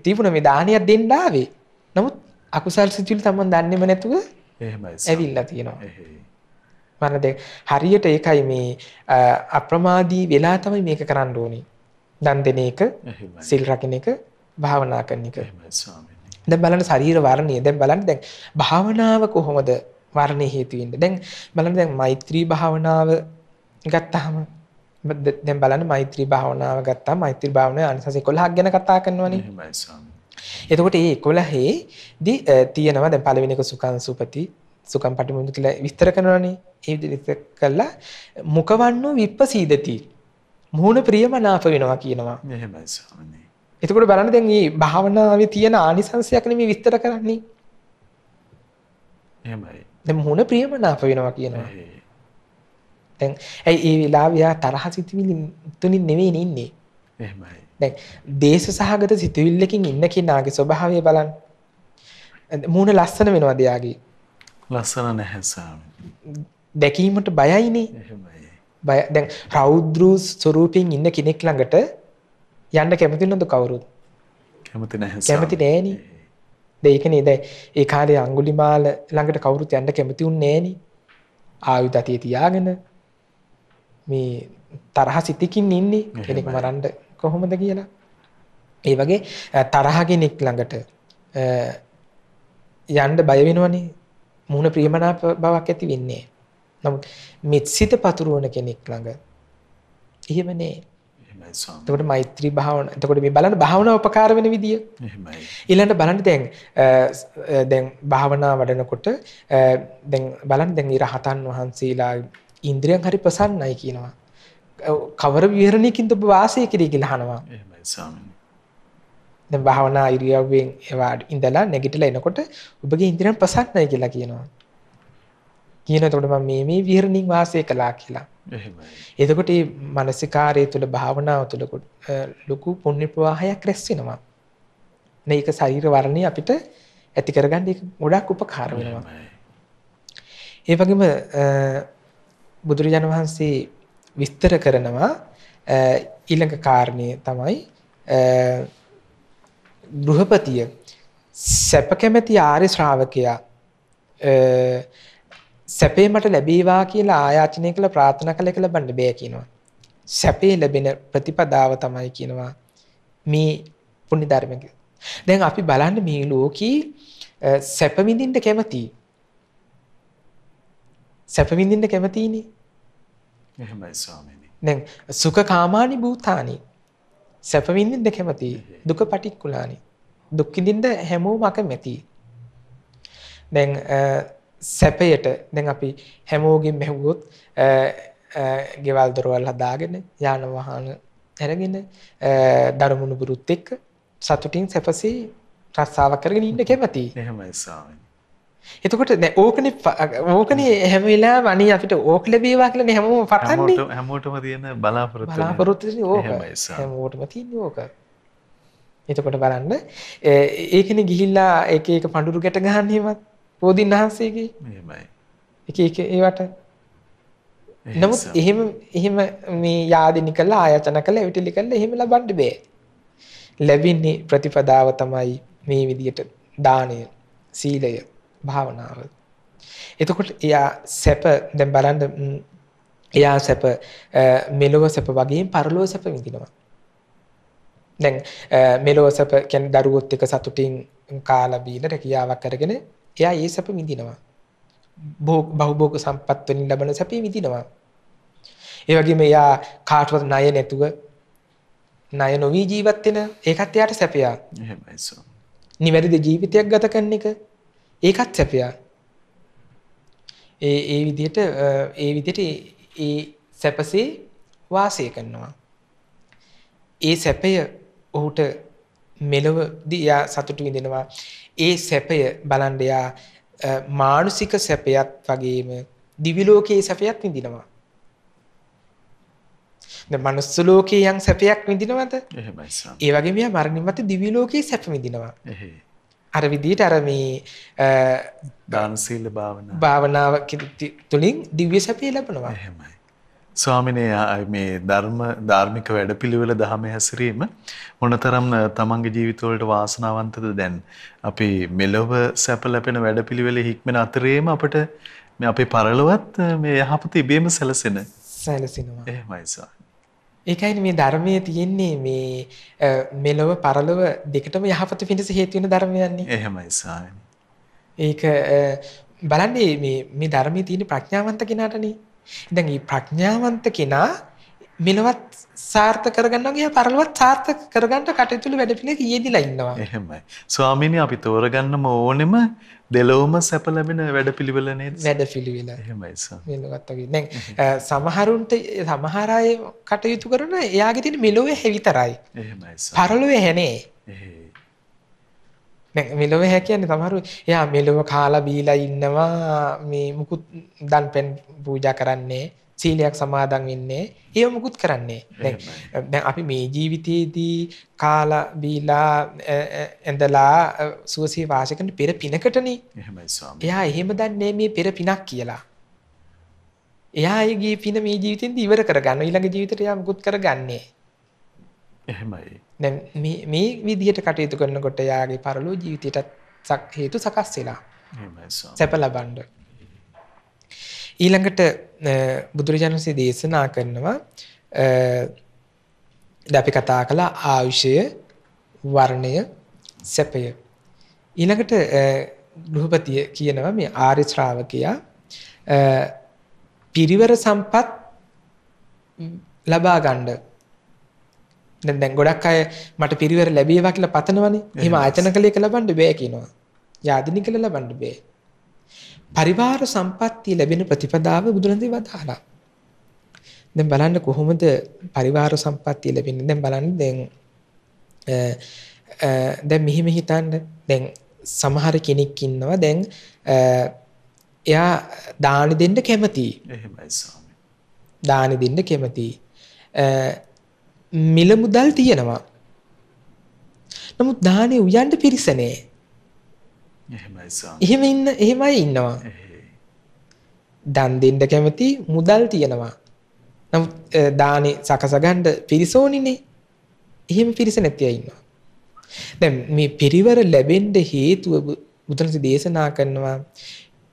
තිබුණ මේ දානියක් දෙන්න ආවේ. නමුත් අකුසල් සිතුවිලි තමන් දන්නේම නැතුව එහෙමයි. ඇවිල්ලා තියෙනවා. මම දැන් හරියට ඒකයි මේ අප්‍රමාදී වෙලා තමයි මේක කරන්න ඕනේ. දන් දෙන එක, සිල් රකින්න එක, භාවනා කරන එක. එහෙමයි ස්වාමීනි. දැන් බලන්න ශරීර වර්ණය. දැන් බලන්න දැන් භාවනාව කොහොමද වර්ණය හේතු වෙන්නේ? දැන් බලන්න දැන් මෛත්‍රී භාවනාව ගත්තාම දැන් බලන්න මෛත්‍රී භාවනාව ගත්තාම මෛත්‍රී භාවනාවේ අනිසස් 11ක් ගැන කතා කරනවානේ. එහෙමයි ස්වාමීනි. එතකොට මේ 11ෙදී තියෙනවා දැන් පළවෙනි එක සුඛං සුපති සුඛං පටිමුඤ්ඤ කියලා විස්තර කරනවානේ. ඒ විදිහට කළා මුඛවන්නෝ විප්පසීදති. මුහුණ ප්‍රියමනාප වෙනවා කියනවා. එහෙමයි ස්වාමීනි. එතකොට බලන්න දැන් මේ භාවනාවේ තියෙන ආනිසංශයක් නෙමෙයි විස්තර කරන්නේ. එහෙමයි. දැන් මුහුණ ප්‍රියමනාප වෙනවා කියනවා. දැන් ඒ වෙලාව යා තරහ සිතුවිලි තුنين නෙවෙයි ඉන්නේ. එහෙමයි. දැන් දේශ සහගත සිතුවිල්ලකින් ඉන්න කෙනාගේ ස්වභාවය බලන්න. මුහුණ ලස්සන වෙනවද යාගේ? ලස්සන නැහැ ස්වාමීනි. දැකීමට බයයිනේ. එහෙමයි. බය දැන් රෞද්‍ර ස්වරූපයෙන් ඉන්න කෙනෙක් ළඟට යන්න කැමති නැද්ද කවුරුත්? කැමති නැහැ ස්වාමීනි. කැමති නෑනේ. ඒකනේ දැන් ඒ කාලේ අඟුලිමාල ළඟට කවුරුත් යන්න කැමති උන්නේ නෑනේ. ආයුධ අතේ තියාගෙන මේ තරහ සිතකින් ඉන්නේ කෙනෙක් මරන්න කොහොමද කියලා. ඒ වගේ තරහ කෙනෙක් ළඟට යන්න බය වෙනවනේ. මුහුණ ප්‍රියමනාප බවක් ඇති වෙන්නේ. නමුත් මෙත්සිත පතුරවන කෙනෙක් ළඟ එහෙම නෑ. එහෙමයි ස්වාමීනි. එතකොට මෛත්‍රී භාවන. එතකොට මේ බලන්න භාවනාව උපකාර වෙන විදිය. එහෙමයි. ඊළඟට බලන්න දැන් භාවනා වඩනකොට දැන් බලන්න දැන් රහතන් වහන්සේලා ඉන්ද්‍රියන් හරි ප්‍රසන්නයි කියනවා. කවර විහරණයකින්ද ඔබ වාසය කරේ කියලා අහනවා. එහෙමයි ස්වාමීනි. දැන් භාවනා ඉරියව්වෙන් ඒවා ඉඳලා නැගිටලා එනකොට ඔබගේ ඉන්ද්‍රියන් ප්‍රසන්නයි කියලා කියනවා. කියනකොට මම මේ විහරණින් වාසය කළා කියලා. එහෙමයි. එතකොට මේ මානසිකාරය තුළ භාවනාව තුළ ලොකු පුණ්‍ය ප්‍රවාහයක් රැස් වෙනවා. මේක ශරීර වර්ණය අපිට ඇති කරගන්න ඒක ගොඩක් උපකාර වෙනවා. ඒ වගේම බුදුරජාණන් වහන්සේ විස්තර කරනවා ඊළඟ කාරණේ තමයි ගෘහපතිය සැප කැමැති ආර්ය ශ්‍රාවකයා සැපේ මට ලැබේවා කියලා ආයාචනය කළ ප්‍රාර්ථනා කළ එක ලබන්න බෑ කියනවා. සැපේ ලැබෙන ප්‍රතිපදාව තමයි කියනවා මේ පුණ්‍ය ධර්මයක. දැන් අපි බලන්න මේ ලෝකී සැප විඳින්න කැමතියි. සැප විඳින්න කැමතියිනේ. එහෙමයි ස්වාමීනි. දැන් සුඛ කාමානි භූතානි සැප විඳින්න කැමතියි. දුක පටික්කුලානි. දුක් විඳින්න හැමෝම අකමැතියි. දැන් සැපයට දැන් අපි හැමෝගෙම ඇහුවොත් ගෙවල් දොරවල් හදාගෙන යාන වාහන අරගෙන දරුමුණුබුරුත් එක්ක සතුටින් සැපසේ රස්සාව කරගෙන ඉන්න කැමතියි. එහෙමයි ස්වාමීනි. එතකොට දැන් ඕකනේ හැම වෙලාවෙම අනේ අපිට ඕක ලැබේවා කියලා හැමෝම පතන්නේ. හැමෝටම තියෙන බලාපොරොත්තු. බලාපොරොත්තු තියෙන ඕක. හැමෝටම තියෙන ඕක. එතකොට බලන්න ඒකනේ ගිහිල්ලා එක එක පඳුරු ගැට ගන්න එහෙමත් පොදින් වහන්සේගේ. එහෙමයි. එක ඒවට. නමුත් එහෙම මේ යාදිනි කළා ආයතන කළා එවිටලි කළා එහෙම ලබන්න බෑ. ලැබෙන්නේ ප්‍රතිපදාව තමයි මේ විදියට දානය, සීලය, භාවනාව. එතකොට එයා සැප දැන් බලන්න එයා සැප මෙලොව සැප වගේම පරලොව සැප විඳිනවා. දැන් මෙලොව සැප කියන්නේ දරුවොත් එක්ක සතුටින් කාලා බීලා රැකියාවක් කරගෙන එයා ඒ සැප විඳිනවා. බහුභෝග සම්පත් වලින් ලැබෙන සැපේ විඳිනවා. ඒ වගේම එයා කාටවත් ණය නැතුව ණය නොවි ජීවත් වෙන ඒකත් එයාට සැපයක්. එහෙමයි සෝ. නිවැරදි ජීවිතයක් ගත කරන එක ඒකත් සැපයක්. ඒ විදිහට ඒ සැපසේ වාසය කරනවා. ඒ සැපය ඔහුට මෙලොවදී එයා සතුටු විඳිනවා. ඒ සැපය බලන්න එයා මානසික සැපයත් වගේම දිවි ලෝකයේ සැපයත් විඳිනවා. දැන් මනුස්ස ලෝකයේ යම් සැපයක් විඳිනවද? එහෙමයි සම්. ඒ වගේම එයා මරණින් මත්තේ දිවි ලෝකයේ සැප විඳිනවා. එහෙයි. අර විදිහට අර මේ දාන සීල භාවනාව තුළින් දිව්‍ය සැපය ලැබෙනවා. එහෙමයි. ස්වාමිනේ මේ ධාර්මික වැඩපිළිවෙල දහමේ හැසිරීම මොනතරම් තමන්ගේ ජීවිතවලට වාසනාවන්තද? දැන් අපි මෙලොව සැප ලැබෙන වැඩපිළිවෙලේ හික්මන අතරේම අපිට මේ අපේ පරලොවත් මේ යහපත ඉබේම සැලසෙනවා. එහෙමයි සාරා. ඒකයි මේ ධර්මයේ තියෙන්නේ මේ මෙලොව පරලොව දෙකටම යහපත පිණිස හේතු වෙන ධර්මයන්නේ. එහෙමයි සාරා. ඒක බලන්නේ මේ ධර්මයේ තියෙන ප්‍රඥාවන්ත කෙනාටනේ. දැන් මේ ප්‍රඥාවන්ත කෙනා මෙලොවත් සාර්ථක කරගන්නවා ගියා පරලොවත් සාර්ථක කරගන්න කටයුතු වැඩපිළිවෙලක යෙදිලා ඉන්නවා. එහෙමයි. ස්වාමීනි අපි තෝරගන්නම ඕනෙම දෙලොවම සැප ලැබෙන වැඩපිළිවෙල නේද? වැඩපිළිවෙල. එහෙමයි සර්. මෙලොවත් වගේ. දැන් සමහරුන්ට සමහර අය කටයුතු කරන එයාගේ තියෙන මෙලොවේ විතරයි. එහෙමයි සර්. පරලොවේ හැනේ. එහෙයි. දැන් මෙලොවේ හැ කියන්නේ සමහරු එයා මෙලොව කාලා බීලා ඉන්නවා මේ මුකුත් දන් පෙන් පූජා කරන්නේ සීලයක් සමාදන් වෙන්නේ ඒව මුකුත් කරන්නේ. දැන් අපි මේ ජීවිතයේදී කාලා බීලා ඇඳලා සුවසේ වාසය කරන පෙර පිනකටනේ. එහෙමයි ස්වාමී. එයා එහෙම දන්නේ මේ පෙර පිනක් කියලා. එයා ඒගේ පින මේ ජීවිතෙන්දී ඉවර කරගන්න ඊළඟ ජීවිතේට එයා මුකුත් කරගන්නේ. එහෙමයි. දැන් මේ විදිහට කටයුතු කරනකොට එයාගේ පරලෝ ජීවිතයටත් හේතු සකස් වෙලා. එහෙමයි ස්වාමී. සැප ලබන්න. ඊළඟට බුදුරජාණන් වහන්සේ දේශනා කරනවා අපි කතා කළා ආයුෂය වර්ණය, සැපය. ඊළඟට ගෘහපතිය කියනවා මේ ආර්ය ශ්‍රාවකයා පිරිවර සම්පත් ලබා ගන්න. දැන් ගොඩක් අය මට පිරිවර ලැබේවා කියලා පතනවනේ. එහෙම ආයතන කලයක ලබන්න බෑ කියනවා. යාදිනිකල ලබන්න බෑ. පරිවාර සම්පත්තිය ලැබෙන ප්‍රතිපදාව බුදුරජාණන් වදාළා. දැන් බලන්න කොහොමද පරිවාර සම්පත්තිය ලැබෙන්නේ? දැන් බලන්න දැන් මෙහෙම හිතන්න. දැන් සමහර කෙනෙක් ඉන්නවා දැන් එයා දාන දෙන්න කැමතියි. එහෙමයි ස්වාමී. දාන දෙන්න කැමතියි. මිල මුදල් තියෙනවා. නමුත් දානේ උයන්න පිරිස නැහැ. එහෙමයි ස්වාමී. එහෙමයි ඉන්නවා. දන් දෙන්න කැමති මුදල් තියෙනවා. නමුත් දානේ සකස ගන්න පිරිස ඕනිනේ. එහෙම පිරිස නැති අය ඉන්නවා. දැන් මේ පිරිවර ලැබෙන්න හේතුව බුදුන්සේ දේශනා කරනවා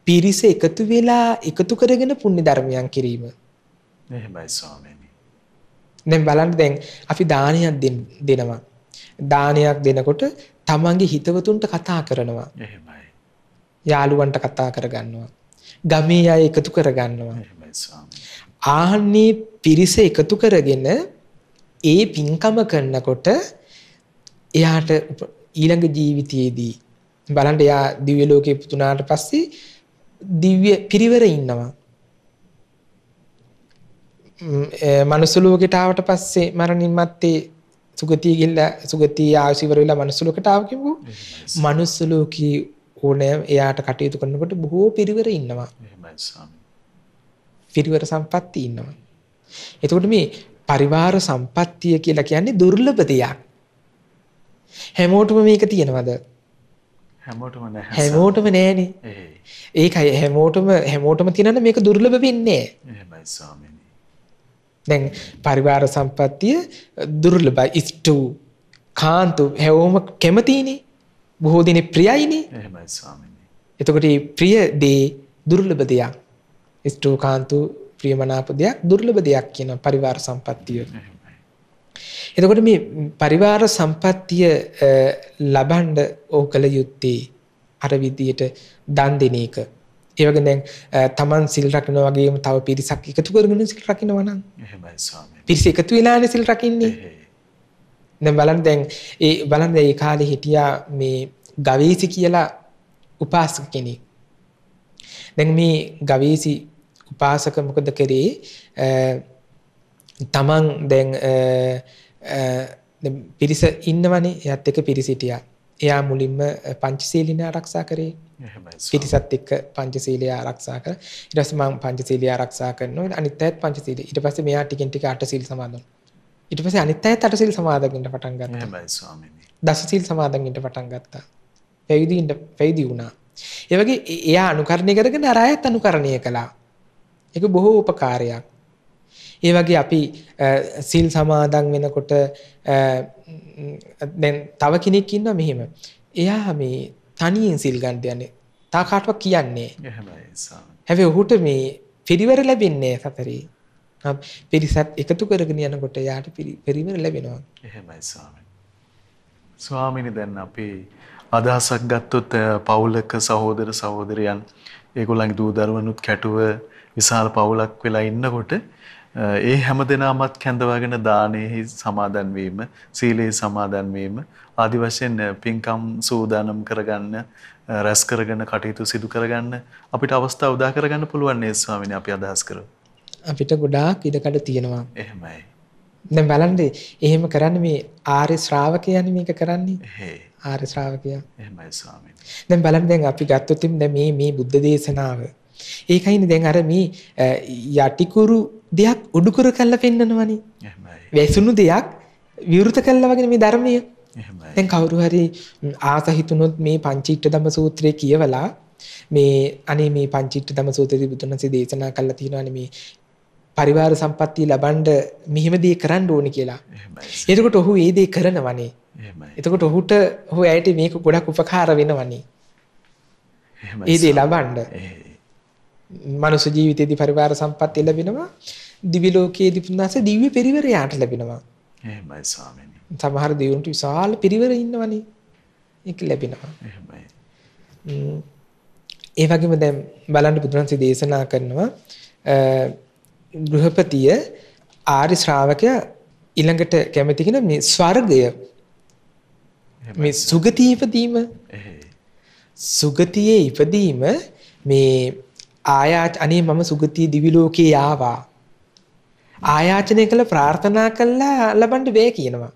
පිරිස එකතු වෙලා එකතු කරගෙන පුණ්‍ය ධර්මයන් කිරීම. එහෙමයි ස්වාමීනි. දැන් බලන්න දැන් අපි දානයක් දෙනවා. දානයක් දෙනකොට තමන්ගේ හිතවතුන්ට කතා කරනවා. එහෙමයි. යාළුවන්ට කතා කරගන්නවා. ගමේ අය එකතු කරගන්නවා. එහෙමයි ස්වාමීනි. ආහන්නේ පිරිස එකතු කරගෙන ඒ පින්කම කරනකොට එයාට ඊළඟ ජීවිතයේදී බලන්න එයා දිව්‍ය ලෝකේ පුතුනාට පස්සේ දිව්‍ය පිරිවර ඉන්නවා. මනුස්ස ලෝකයට ආවට පස්සේ මරණින් මත්තේ සුගතිය ගිහිල්ලා සුගතිය ආයුෂ ඉවර වෙලා මනුස්ස ලෝකයට ආව කිව්වෝ. මනුස්ස ලෝකී ඕනෑම එයාට කටයුතු කරනකොට බොහෝ පිරිවර ඉන්නවා. එහෙමයි ස්වාමී. පිරිවර සම්පත්තිය ඉන්නවා. එතකොට මේ පරිවාර සම්පත්තිය කියලා කියන්නේ දුර්ලභ දෙයක්. හැමෝටම මේක තියෙනවද? හැමෝටම නැහැ. හැමෝටම නැහැනේ. ඒකයි හැමෝටම තියෙනනම් මේක දුර්ලභ වෙන්නේ නැහැ. එහෙමයි ස්වාමීනි. දැන් පරිවාර සම්පත්තිය දුර්ලභයි. ඉස්තු කාන්තු හැවෝම කැමතිනේ. බොහෝ දිනේ ප්‍රියයිනේ. එහෙමයි ස්වාමීනි. එතකොට මේ ප්‍රිය දේ දුර්ලභ දෙයක්. ඉස්තු කාන්තු ප්‍රියමනාප දෙයක් දුර්ලභ දෙයක් කියන පරිවාර සම්පත්තිය. එතකොට මේ පරිවාර සම්පත්තිය ලබන්න ඕකල යුත්තේ අර විදියට දන් දෙන එක. ඒ වගේ දැන් තමන් සිල් රකින්න වගේම තව පිරිසක් එකතු කරගෙන සිල් රකින්නවා නම් එහෙමයි ස්වාමීනි. පිරිස එකතු වෙලානේ සිල් රකින්නේ. දැන් බලන්න ඒ කාලේ හිටියා මේ ගවීසි කියලා උපාසක කෙනෙක්. දැන් මේ ගවීසි උපාසක මොකද කරේ? තමන් දැන් පිරිස ඉන්නවනේ එයාත් එක්ක පිරිස හිටියා. එයා මුලින්ම පංචශීලීන ආරක්ෂා කරේ. එහෙමයි. පිරිසත් එක්ක පංචශීලය ආරක්ෂා කරා. ඊට පස්සේ මම පංචශීලය ආරක්ෂා කරනවා. අනිත් අයත් පංචශීලය. ඊට පස්සේ මෙයා ටිකෙන් ටික අටශීල සමාදන්. ඊට පස්සේ අනිත් අයත් අටශීල සමාදන් වෙන්න පටන් ගත්තා. එහෙමයි ස්වාමීනි. දසශීල සමාදන් වෙන්න පටන් ගත්තා. පැවිදි වුණා. ඒ වගේ එයා අනුකරණය කරගෙන අර අයත් අනුකරණය කළා. ඒක බොහෝ උපකාරයක්. ඒ වගේ අපි සිල් සමාදන් වෙනකොට දැන් තව කෙනෙක් ඉන්නවා මෙහෙම. එයා මේ තනියෙන් සිල් ගන්න යන්නේ. තා කාටවත් කියන්නේ. එහෙමයි ස්වාමීනි. හැබැයි ඔහුට මේ පිරිවර ලැබෙන්නේ සතරේ. පිරිසත් එකතු කරගෙන යනකොට එයාට පිරිවර ලැබෙනවා. එහෙමයි ස්වාමීනි. ස්වාමීනි දැන් අපි අදහසක් ගත්තොත් පවුලක සහෝදර සහෝදරයන් ඒගොල්ලන්ගේ දූ දරුවනුත් කැටුව විශාල පවුලක් වෙලා ඉන්නකොට ඒ හැමදෙනාමත් කැඳවාගෙන දානෙහි සමාදන් වීම, සීලේ සමාදන් වීම ආදි වශයෙන් පින්කම් සූදානම් කරගන්න, රැස් කරගෙන කටයුතු සිදු කරගන්න අපිට අවස්ථාව උදා කරගන්න පුළුවන් නේ ස්වාමීනි අපි අදහස් කරමු. අපිට ගොඩාක් ඉඩකඩ තියෙනවා. එහෙමයි. දැන් බලන්න එහෙම කරන්නේ මේ ආර්ය ශ්‍රාවකයන් මේක කරන්නේ. ආර්ය ශ්‍රාවකයා. එහෙමයි ස්වාමීනි. දැන් බලන්න දැන් අපි ගත්තොත් දැන් මේ බුද්ධ දේශනාව. ඒකයිනේ දැන් අර මේ යටිකුරු දෙයක් උඩුකුරු කරලා පෙන්නනවනේ. එහෙමයි. වැසුණු දෙයක් විවෘත කළා වගේ මේ ධර්මය. එහෙමයි. දැන් කවුරු හරි ආස හිතුනොත් මේ පංචීට්ඨ ධම්ම සූත්‍රය කියවලා මේ අනේ මේ පංචීට්ඨ ධම්ම සූත්‍රයේ බුදුන්සේ දේශනා කළා තියෙනවානේ මේ පරිවාර සම්පත්තිය ලබන්න මෙහෙම දේ කරන්න ඕනේ කියලා. එහෙමයි. එතකොට ඔහු ඒ දේ කරනවනේ. එහෙමයි. එතකොට ඔහු ඇයට මේක ගොඩක් උපකාර වෙනවනේ. එහෙමයි. ඒ දේ ලබන්න. මනුෂ්‍ය ජීවිතයේදී පරිවාර සම්පත්තිය ලැබෙනවා. දිව්‍ය ලෝකයේදී පුණාස දිව්‍ය පරිවරයාට ලැබෙනවා. එහෙමයි ස්වාමීනි. සමහර දෙවියන්ට විශාල පිරිවර ඉන්නවනේ. ඒක ලැබෙනවා. එහෙමයි. ඒ වගේම දැන් බලන්න බුදුරජාණන්සේ දේශනා කරනවා ගෘහපතිය ආර්ය ශ්‍රාවකයා ඊළඟට කැමති කෙන මේ ස්වර්ගය මේ සුගතිය ඉපදීම සුගතියේ ඉපදීම මේ අනේ මම සුගතිය දිවි ලෝකේ ආවා ආයාචනය කළ ප්‍රාර්ථනා කළා ලබන්න බෑ කියනවා.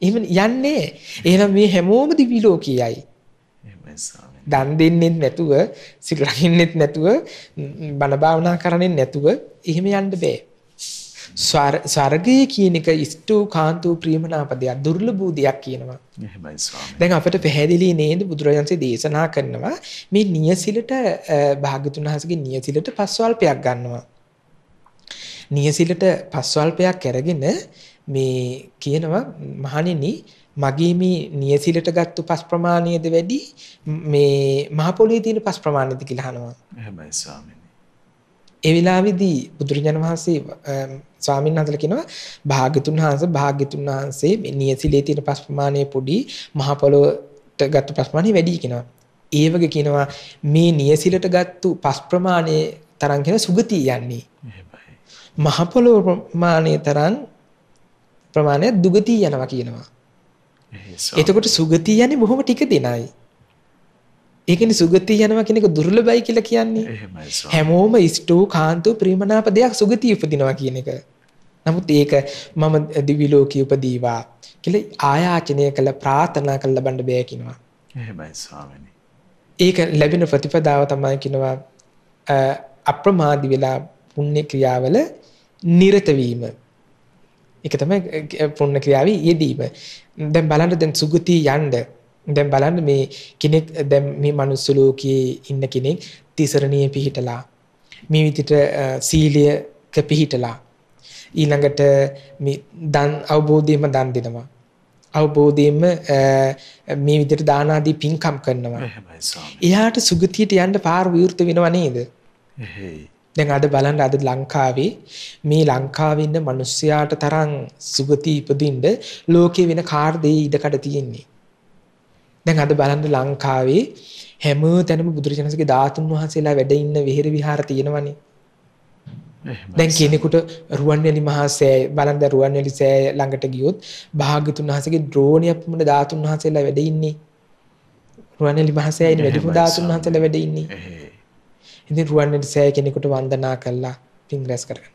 එහෙම යන්නේ. එහෙනම් මේ හැමෝම දිවි ලෝකයේයි. දන් දෙන්නෙත් නැතුව සිල් රකින්නෙත් නැතුව බණ භාවනා කරන්නේ නැතුව එහෙම යන්න බෑ. ස්වර්ගය කියන එක ඉෂ්ටෝ කාන්තෝ ප්‍රියමනාපදයක් දුර්ලභ දෙයක් කියනවා. එහෙමයි ස්වාමී. දැන් අපිට පැහැදිලි නේද බුදුරජාණන්සේ දේශනා කරනවා මේ නියසිලට භාග්‍යතුන් වහන්සේගේ නියසිලට පස්වල්පයක් ගන්නවා. නියසිලට පස්වල්පයක් අරගෙන මේ කියනවා මහණෙනි මගේ මේ නියසිලට ගත්තු පස් ප්‍රමාණයද වැඩි මේ මහ පොළොවේ තියෙන පස් ප්‍රමාණයද කියලා අහනවා. එහෙමයි ස්වාමීනි. ඒ විලාවේදී බුදුරජාණන් වහන්සේ ස්වාමීන් වහන්සේලා කියනවා භාග්‍යතුන් වහන්සේ මේ නියසිලේ තියෙන පස් ප්‍රමාණය පොඩි මහ පොළොවට ගත්තු පස් ප්‍රමාණය වැඩි කියනවා. ඒ වගේ කියනවා මේ නියසිලට ගත්තු පස් ප්‍රමාණය තරම් කියන සුගතිය යන්නේ. එහෙමයි. මහ පොළොව ප්‍රමාණය තරම් ප්‍රමාණය දුගතිය යනවා කියනවා. එතකොට සුගතිය යන්නේ බොහොම ටික දිනයි. ඒ කියන්නේ සුගතිය යනවා කියන එක දුර්ලභයි කියලා කියන්නේ. එහෙමයි ස්වාමී. හැමෝම ඉෂ්ටෝ කාන්තෝ ප්‍රියමනාප දෙයක් සුගතිය උපදිනවා කියන එක. නමුත් ඒක මම දිවි ලෝකයේ උපදීවා කියලා ආයාචනය කළ ප්‍රාර්ථනා කළ ලබන්න බෑ කියනවා. එහෙමයි ස්වාමීනි. ඒක ලැබෙන ප්‍රතිපදාව තමයි කියනවා අප්‍රමාදී වෙලා පුණ්‍ය ක්‍රියාවල නිරත වීම. ඒක තමයි පුණ්‍ය ක්‍රියාවේ යෙදීම. දැන් බලන්න දැන් සුගතිය යන්න දැන් බලන්න මේ කෙනෙක් දැන් මේ මනුස්ස ලෝකයේ ඉන්න කෙනෙක් තිසරණියේ පිහිටලා මේ විදිහට සීලයක පිහිටලා ඊළඟට මේ දන් අවබෝධයෙන්ම දන් දෙනවා. අවබෝධයෙන්ම මේ විදිහට දාන ආදී පින්කම් කරනවා. එහෙමයි ස්වාමී. එයාට සුගතියට යන්න පාර විවෘත වෙනව නේද? එහෙයි. දැන් අද බලන්න අද ලංකාවේ මේ ලංකාවේ ඉන්න මිනිස්සයාට තරම් සුගතිය ඉපදින්න ලෝකේ වෙන කාර් දෙය ඉඩකඩ තියෙන්නේ. දැන් අද බලන්න ලංකාවේ හැම තැනම බුදුරජාණන්සේගේ ධාතුන් වහන්සේලා වැඩ ඉන්න විහෙර විහාර තියෙනවනේ. දැන් කෙනෙකුට රුවන්වැලි මහා සෑය බලන්න රුවන්වැලි සෑය ළඟට ගියොත් භාග්‍යතුන් වහන්සේගේ ඩ්‍රෝනියක් වුණ ධාතුන් වහන්සේලා වැඩ ඉන්නේ. රුවන්වැලි මහා සෑයේ වැඩිපුර ධාතුන් වහන්සේලා වැඩ ඉන්නේ. ඉතින් රුවන්වැලි සෑය කෙනෙකුට වන්දනා කළා පින් රැස් කරගන්න.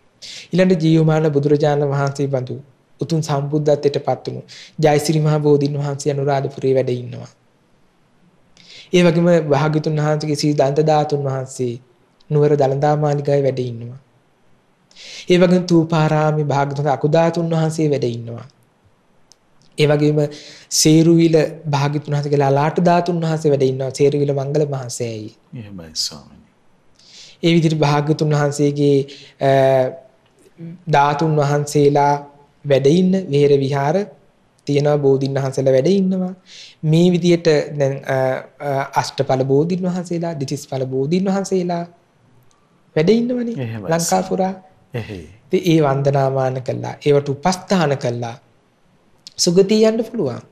ඊළඟ ජීවමාන බුදුරජාණන් වහන්සේ බඳු උතුම් සම්බුද්ධත්වයට පත් වුණු ජයසිරි මහ බෝධීන් වහන්සේ අනුරාධපුරයේ වැඩ ඉන්නවා. ඒ වගේම භාග්‍යතුන් වහන්සේගේ සී දන්ත ධාතුන් වහන්සේ නුවර දළදා මාලිගාවේ වැඩ ඉන්නවා. ඒ වගේම තූපාරාමේ භාග්‍යතුන් අකුධාතුන් වහන්සේ වැඩ ඉන්නවා. ඒ වගේම සේරුවිල භාග්‍යතුන් වහන්සේගේ ලලාට ධාතුන් වහන්සේ වැඩ ඉන්නවා. සේරුවිල මංගල මහසෑයි. එහෙමයි ස්වාමීනි. ඒ විදිහට භාග්‍යතුන් වහන්සේගේ ධාතුන් වහන්සේලා වැඩ ඉන්න විහෙර විහාර තියෙනවා. බෝධීන් වහන්සේලා වැඩ ඉන්නවා. මේ විදිහට දැන් අෂ්ටඵල බෝධීන් වහන්සේලා දිතිස්ඵල බෝධීන් වහන්සේලා වැඩ ඉන්නවනේ ලංකා පුරා. ඉතින් ඒ වන්දනාමාන කළා ඒවට උපස්ථාන කළා සුගතිය යන්න පුළුවන්.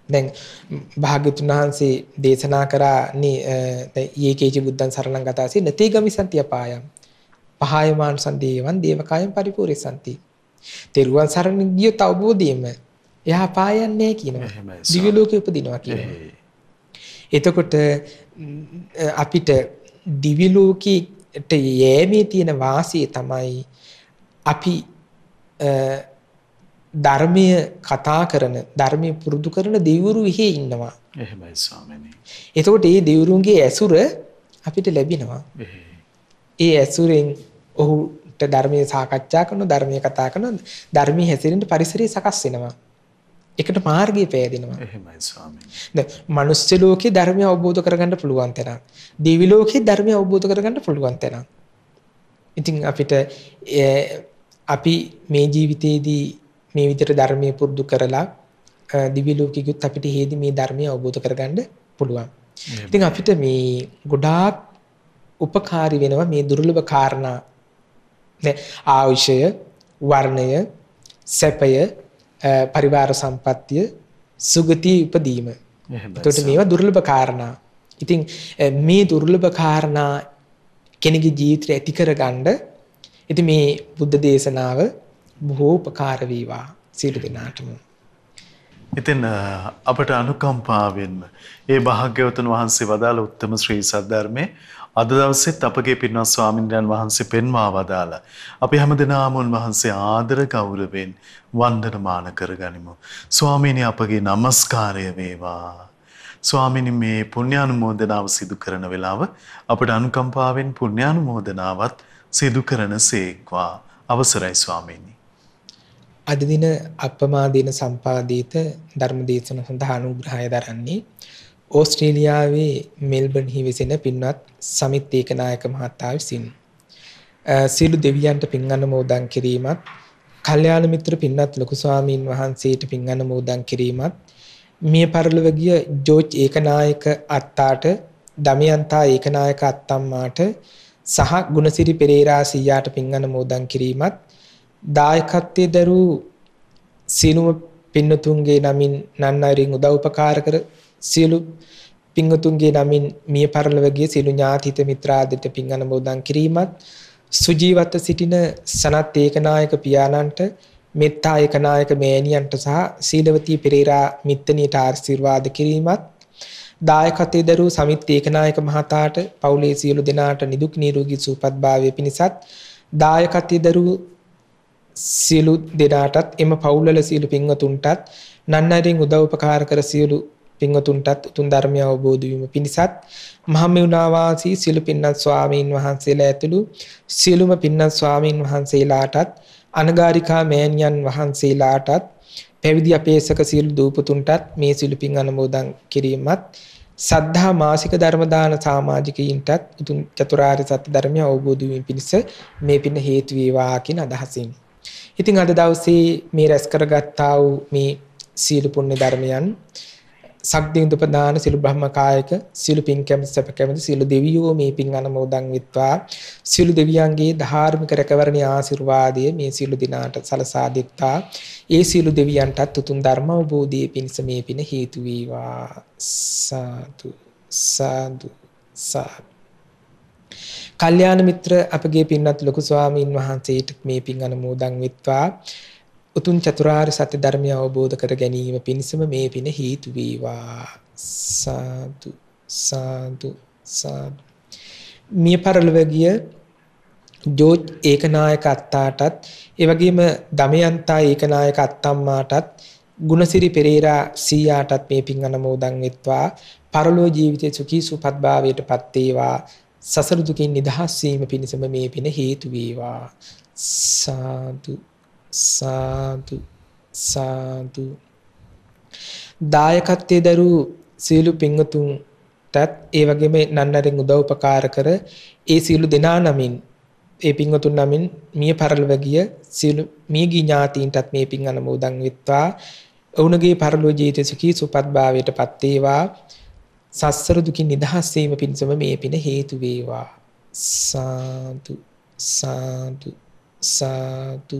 දැන් භාග්‍යතුන් වහන්සේ දේශනා කරානේ යේකේච බුද්ධං සරණං ගතාසි නතේ ගමිසන්ති අපායම් පහයමාන සන්දේවං දේවකායම් පරිපූර්ණසන්ති. තෙරුවන් සරණ ගියොත් අවබෝධයෙන්ම එයා අපායන්නේ නැහැ කියනවා. දිව්‍ය ලෝකෙ උපදිනවා කියනවා. එතකොට අපිට දිව්‍ය ලෝකෙට යෑමේ තියෙන වාසිය තමයි අපි ධර්මය කතා කරන ධර්මය පුරුදු කරන දෙවිවරු ඉහි ඉන්නවා. එහෙමයි ස්වාමීනි. එතකොට මේ දෙවිවරුන්ගේ ඇසුර අපිට ලැබෙනවා. ඒ ඇසුරෙන් ඔහුට ධර්මයේ සාකච්ඡා කරන ධර්මයේ කතා කරන ධර්මයේ හැසිරෙන්න පරිසරය සකස් වෙනවා. ඒකට මාර්ගය පෑදෙනවා. එහෙමයි ස්වාමීනි. දැන් මනුස්ස ලෝකේ ධර්මය අවබෝධ කරගන්න පුළුවන් තරම් දිවි ලෝකේ ධර්මය අවබෝධ කරගන්න පුළුවන් තරම්. ඉතින් අපිට අපි මේ ජීවිතේදී මේ විදිහට ධර්මයේ පුරුදු කරලා දිව්‍ය ලෝකෙකුත් අපිට හේදී මේ ධර්මය අවබෝධ කරගන්න පුළුවන්. ඉතින් අපිට මේ ගොඩාක් උපකාරී වෙනවා මේ දුර්ලභ කාරණා. ආයුෂය, වර්ණය, සැපය, පරිවාර සම්පත්තිය සුගතිය උපදීම. එතකොට මේවා දුර්ලභ කාරණා. ඉතින් මේ දුර්ලභ කාරණා කෙනෙකුගේ ජීවිතේ ඇති කරගන්න ඉතින් මේ බුද්ධ දේශනාව බොහෝ උපකාර වේවා සියලු දෙනාටම. ඉතින් අපට අනුකම්පාවෙන් ඒ භාග්‍යවතුන් වහන්සේ වදාළ උත්තම ශ්‍රී සද්ධර්මයේ අද දවසෙත් අපගේ පින්වත් ස්වාමින්වයන් වහන්සේ පෙන්වා වදාලා අපි හැමදෙනාම උන්වහන්සේ ආදර ගෞරවයෙන් වන්දනමාන කරගනිමු. ස්වාමීනි අපගේ নমස්කාරය වේවා. ස්වාමීනි මේ පුණ්‍යානුමෝදනාව සිදු කරන වෙලාව අපට අනුකම්පාවෙන් පුණ්‍යානුමෝදනාවත් සිදු කරන සේක්වා. අවසරයි ස්වාමීනි. අද දින අපමාදීන සම්පාදිත ධර්ම දේශන සඳහා අනුග්‍රහය දරන්නේ ඕස්ට්‍රේලියාවේ මෙල්බර්න්හි වෙසෙන පින්වත් සමිත් ඒකනායක මහතා විසින්. සියලු දෙවියන්ට පින් අනුමෝදන් කිරීමත්, කල්යාණ මිත්‍ර පින්වත් ලොකු ස්වාමීන් වහන්සේට පින් අනුමෝදන් කිරීමත්, මිය පරලොව ගිය ජෝර්ජ් ඒකනායක අත්තාට, දමයන්තා ඒකනායක අත්තම්මාට සහ ගුණසිරි පෙරේරා සීයාට පින් අනුමෝදන් කිරීමත්, දායකත්වයේ දරූ සියලුම පින්වතුන්ගේ නමින් නන්නාරින් උදව් උපකාර කර සියලු පින්වතුන්ගේ නමින් මිය පරලොව ගිය සියලු ඥාතිත මිත්‍රාදිට පින් අනුමෝදන් කිරීමත්, සුජීවත්ව සිටින සනත් ඒකනායක පියාණන්ට, මෙත්තා ඒකනායක මෑණියන්ට සහ සීලවතී පෙරේරා මිත්තණියට ආශිර්වාද කිරීමත්, දායකත්වයේ දරූ සමිත් ඒකනායක මහතාට පවුලේ සියලු දෙනාට නිදුක් නිරෝගී සුවපත් භාවය පිණිසත්, දායකත්වයේ දරූ සියලු දෙනාටත් එම පවුල්වල සියලු පින්වතුන්ටත් නන්නරින් උදව් උපකාර කර සියලු පින්වතුන්ටත් උතුම් ධර්මය අවබෝධ වීම පිණිසත්, මහමෙවුනා වාසී සියලු පින්වත් ස්වාමීන් වහන්සේලා ඇතුළු සියලුම පින්වත් ස්වාමීන් වහන්සේලාටත්, අනගාരികා මෑණියන් වහන්සේලාටත්, පැවිදි අපේසක සියලු දූපතුන්ටත් මේ සියලු පින් අනුමෝදන් කිරීමත්, සද්ධා මාසික ධර්ම දාන සමාජිකයින්ටත් උතුම් චතුරාර්ය සත්‍ය ධර්මය අවබෝධ වීම පිණිස මේ පින හේතු වේවා කියන අදහසින්. ඉතින් අද දවසේ මේ රැස් කරගත්තා වූ මේ සීල පුණ්‍ය ධර්මයන් සක්දින් දුපදාන සිළු බ්‍රහ්මකායක සිළු පින් කැමති සැප කැමති සිළු දෙවියෝ මේ පින් අනුමෝදන් වෙත්වා. සිළු දෙවියන්ගේ ධාර්මික රැකවරණී ආශිර්වාදය මේ සිළු දිනාට සලසා දෙත්වා. ඒ සිළු දෙවියන්ටත් උතුම් ධර්ම අවබෝධයේ පිණිස මේ පින හේතු වේවා. සාදු සාදු සාදු. කල්යාණ මිත්‍ර අපගේ පින්වත් ලොකු ස්වාමීන් වහන්සේට මේ පින් අනුමෝදන් වෙත්වා. උතුම් චතුරාර්ය සත්‍ය ධර්මය අවබෝධ කර ගැනීම පිණිසම මේ පින හේතු වේවා. සාදු සාදු සාදු. මිය පරලොව ගිය ජෝර්ජ් ඒකනායක අත්තාටත්, ඒ වගේම දමයන්තා ඒකනායක අත්තම්මාටත්, ගුණසිරි පෙරේරා සීයාටත් මේ පින් අනුමෝදන් වෙත්වා. පරලොව ජීවිතයේ සුඛී සුවපත් භාවයට පත් වේවා. සසර දුකින් නිදහස් වීම පිණිසම මේ පින හේතු වේවා. සාදු සාදු සාදු. දායකත්වයේ දරූ සියලු පින්වතුන්ටත් ඒ වගේම නන්නරින් උදව් උපකාර කර ඒ සියලු දෙනා නමින් ඒ පින්වතුන් නමින් මිය පරලොව ගිය සියලු මියගිය ඥාතීන්ටත් මේ පින් අනුමෝදන් වෙත්වා. ඔවුන්ගේ පරලොව ජීවිත සුඛී සුවපත් භාවයට පත් වේවා. සසර දුකින් නිදහස් වීම පිණිසම මේ පින හේතු වේවා. සාදු සාදු සාදු.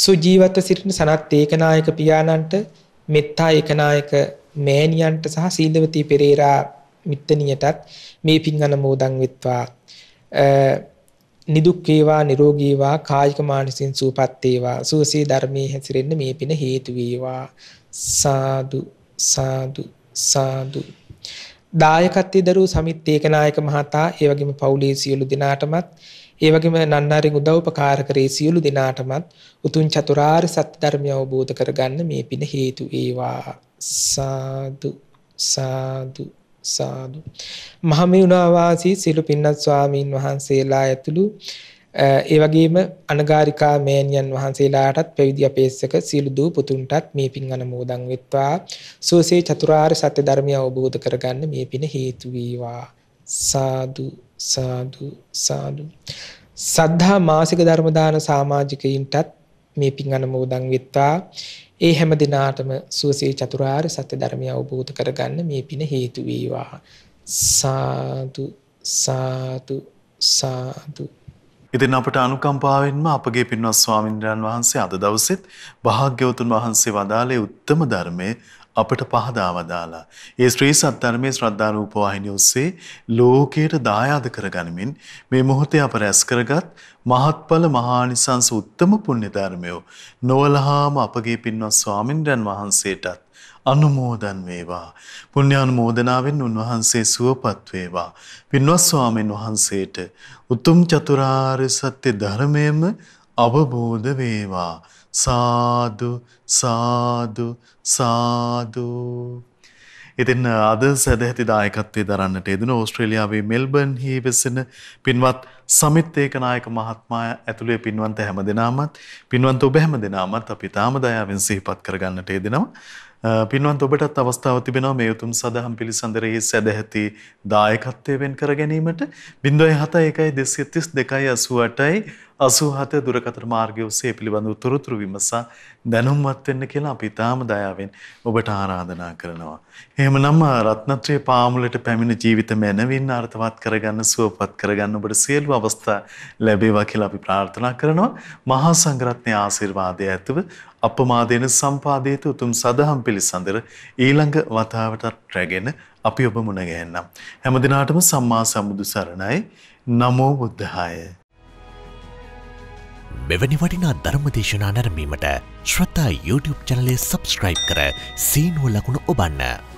සුජීවත්ව සිටින සනත් ඒකනායක පියාණන්ට, මෙත්තා ඒකනායක මෑණියන්ට සහ සීලවතී පෙරේරා මිත්තණියටත් මේ පින් අනුමෝදන් වෙත්වා. නිදුක් වේවා, නිරෝගී වේවා, කායික මානසික සුවපත් වේවා. සුවසේ ධර්මයේ හැසිරෙන්න මේ පින හේතු වේවා. සාදු සාදු සාදු. දායකත්වයේ දරූ සමිත් ඒකනායක මහතා, ඒ වගේම පවුලේ සියලු දෙනාටමත්, ඒ වගේම නන්නාරින් උදව් උපකාර කරේ සියලු දෙනාටමත් උතුම් චතුරාර්ය සත්‍ය ධර්මය අවබෝධ කරගන්න මේ පින හේතු වේවා. සාදු සාදු සාදු. මහමෙවුනා වාසී සියලු පින්වත් ස්වාමීන් වහන්සේලා ඇතුළු ඒ වගේම අනගාരികා මෑණියන් වහන්සේලාටත්, පැවිදි අපේක්ෂක සියලු දූ පුතුන්ටත් මේ පින් අනුමෝදන් වෙත්වා. සුවසේ චතුරාර්ය සත්‍ය ධර්මය අවබෝධ කරගන්න මේ පින හේතු වේවා. සාදු සාදු සාදු. සද්ධා මාසික ධර්ම දාන සමාජිකයින්ටත් මේ පින් අනුමෝදන් වෙත්වා. ඒ හැම දිනාටම සුවසේ චතුරාර්ය සත්‍ය ධර්මය අවබෝධ කරගන්න මේ පින හේතු වේවා. සාදු සාදු සාදු. ඉතින් අපට අනුකම්පාවෙන්ම අපගේ පින්වත් ස්වාමින්ද්‍රයන් වහන්සේ අද දවසෙත් භාග්‍යවතුන් වහන්සේ වදාළේ උත්තම ධර්මයේ අපට පහදා වදාලා. ඒ ශ්‍රී සද්ධර්මයේ ශ්‍රද්ධා රූප වාහිනිය ඔස්සේ ලෝකයට දායාද කරගනිමින් මේ මොහොතේ අප රැස් කරගත් මහත්ඵල මහානිසංස උත්තම පුණ්‍ය ධර්මය නොවලහාම අපගේ පින්වත් ස්වාමින්ද්‍රයන් වහන්සේටත් අනුමෝදන් වේවා. පුණ්‍යානුමෝදනාවෙන් උන්වහන්සේ සුවපත් වේවා. පින්වත් ස්වාමීන් වහන්සේට උතුම් චතුරාර්ය සත්‍ය ධර්මයම අවබෝධ වේවා. සාදු සාදු සාදු. ඉතින් අද සදැහැති දායකත්වයේ දරන්නට යෙදුණු ඕස්ට්‍රේලියාවේ මෙල්බර්න්හි වෙසෙන පින්වත් සමිත් ඒකනායක මහත්මයා ඇතුළේ පින්වන්ත හැමදෙනාමත් පින්වන්ත ඔබ හැමදෙනාමත් අපි තාම දයාවෙන් සිහිපත් කරගන්නට යෙදෙනවා. පින්වන්ත ඔබටත් අවස්ථාව තිබෙනවා මේ උතුම් සදහම් පිළිසඳරෙහි සදැහැති දායකත්වය වෙන් කර ගැනීමට 07123288 දුරකථන මාර්ගය ඔස්සේ පිළිබඳව තොරතුරු විමසා දැනුම්වත් වෙන්න කියලා අපි තාම දයාවෙන් ඔබට ආරාධනා කරනවා. එහෙමනම් රත්නත්‍රේ පාමුලට පැමිණ ජීවිත මැනවින් අර්ථවත් කරගන්න සුවපත් කරගන්න ඔබට සියලු අවස්ථා ලැබේවා කියලා අපි ප්‍රාර්ථනා කරනවා. මහා සංඝරත්නයේ ආශිර්වාදය ඇතුව අපමාදේන සම්පාදේත උතුම් සදහම් පිළිසඳර ඊළඟ වතාවටත් රැගෙන අපි ඔබ මුණ ගැහෙන්නම්. හැම දිනාටම සම්මා සම්බුදු සරණයි. නමෝ බුද්ධාය. මෙවැනි වටිනා ධර්මදේශනා නැරඹීමට ශ්‍රද්ධා YouTube චැනලය සබ්ස්ක්‍රයිබ් කර සීනුව ලකුණ ඔබන්න.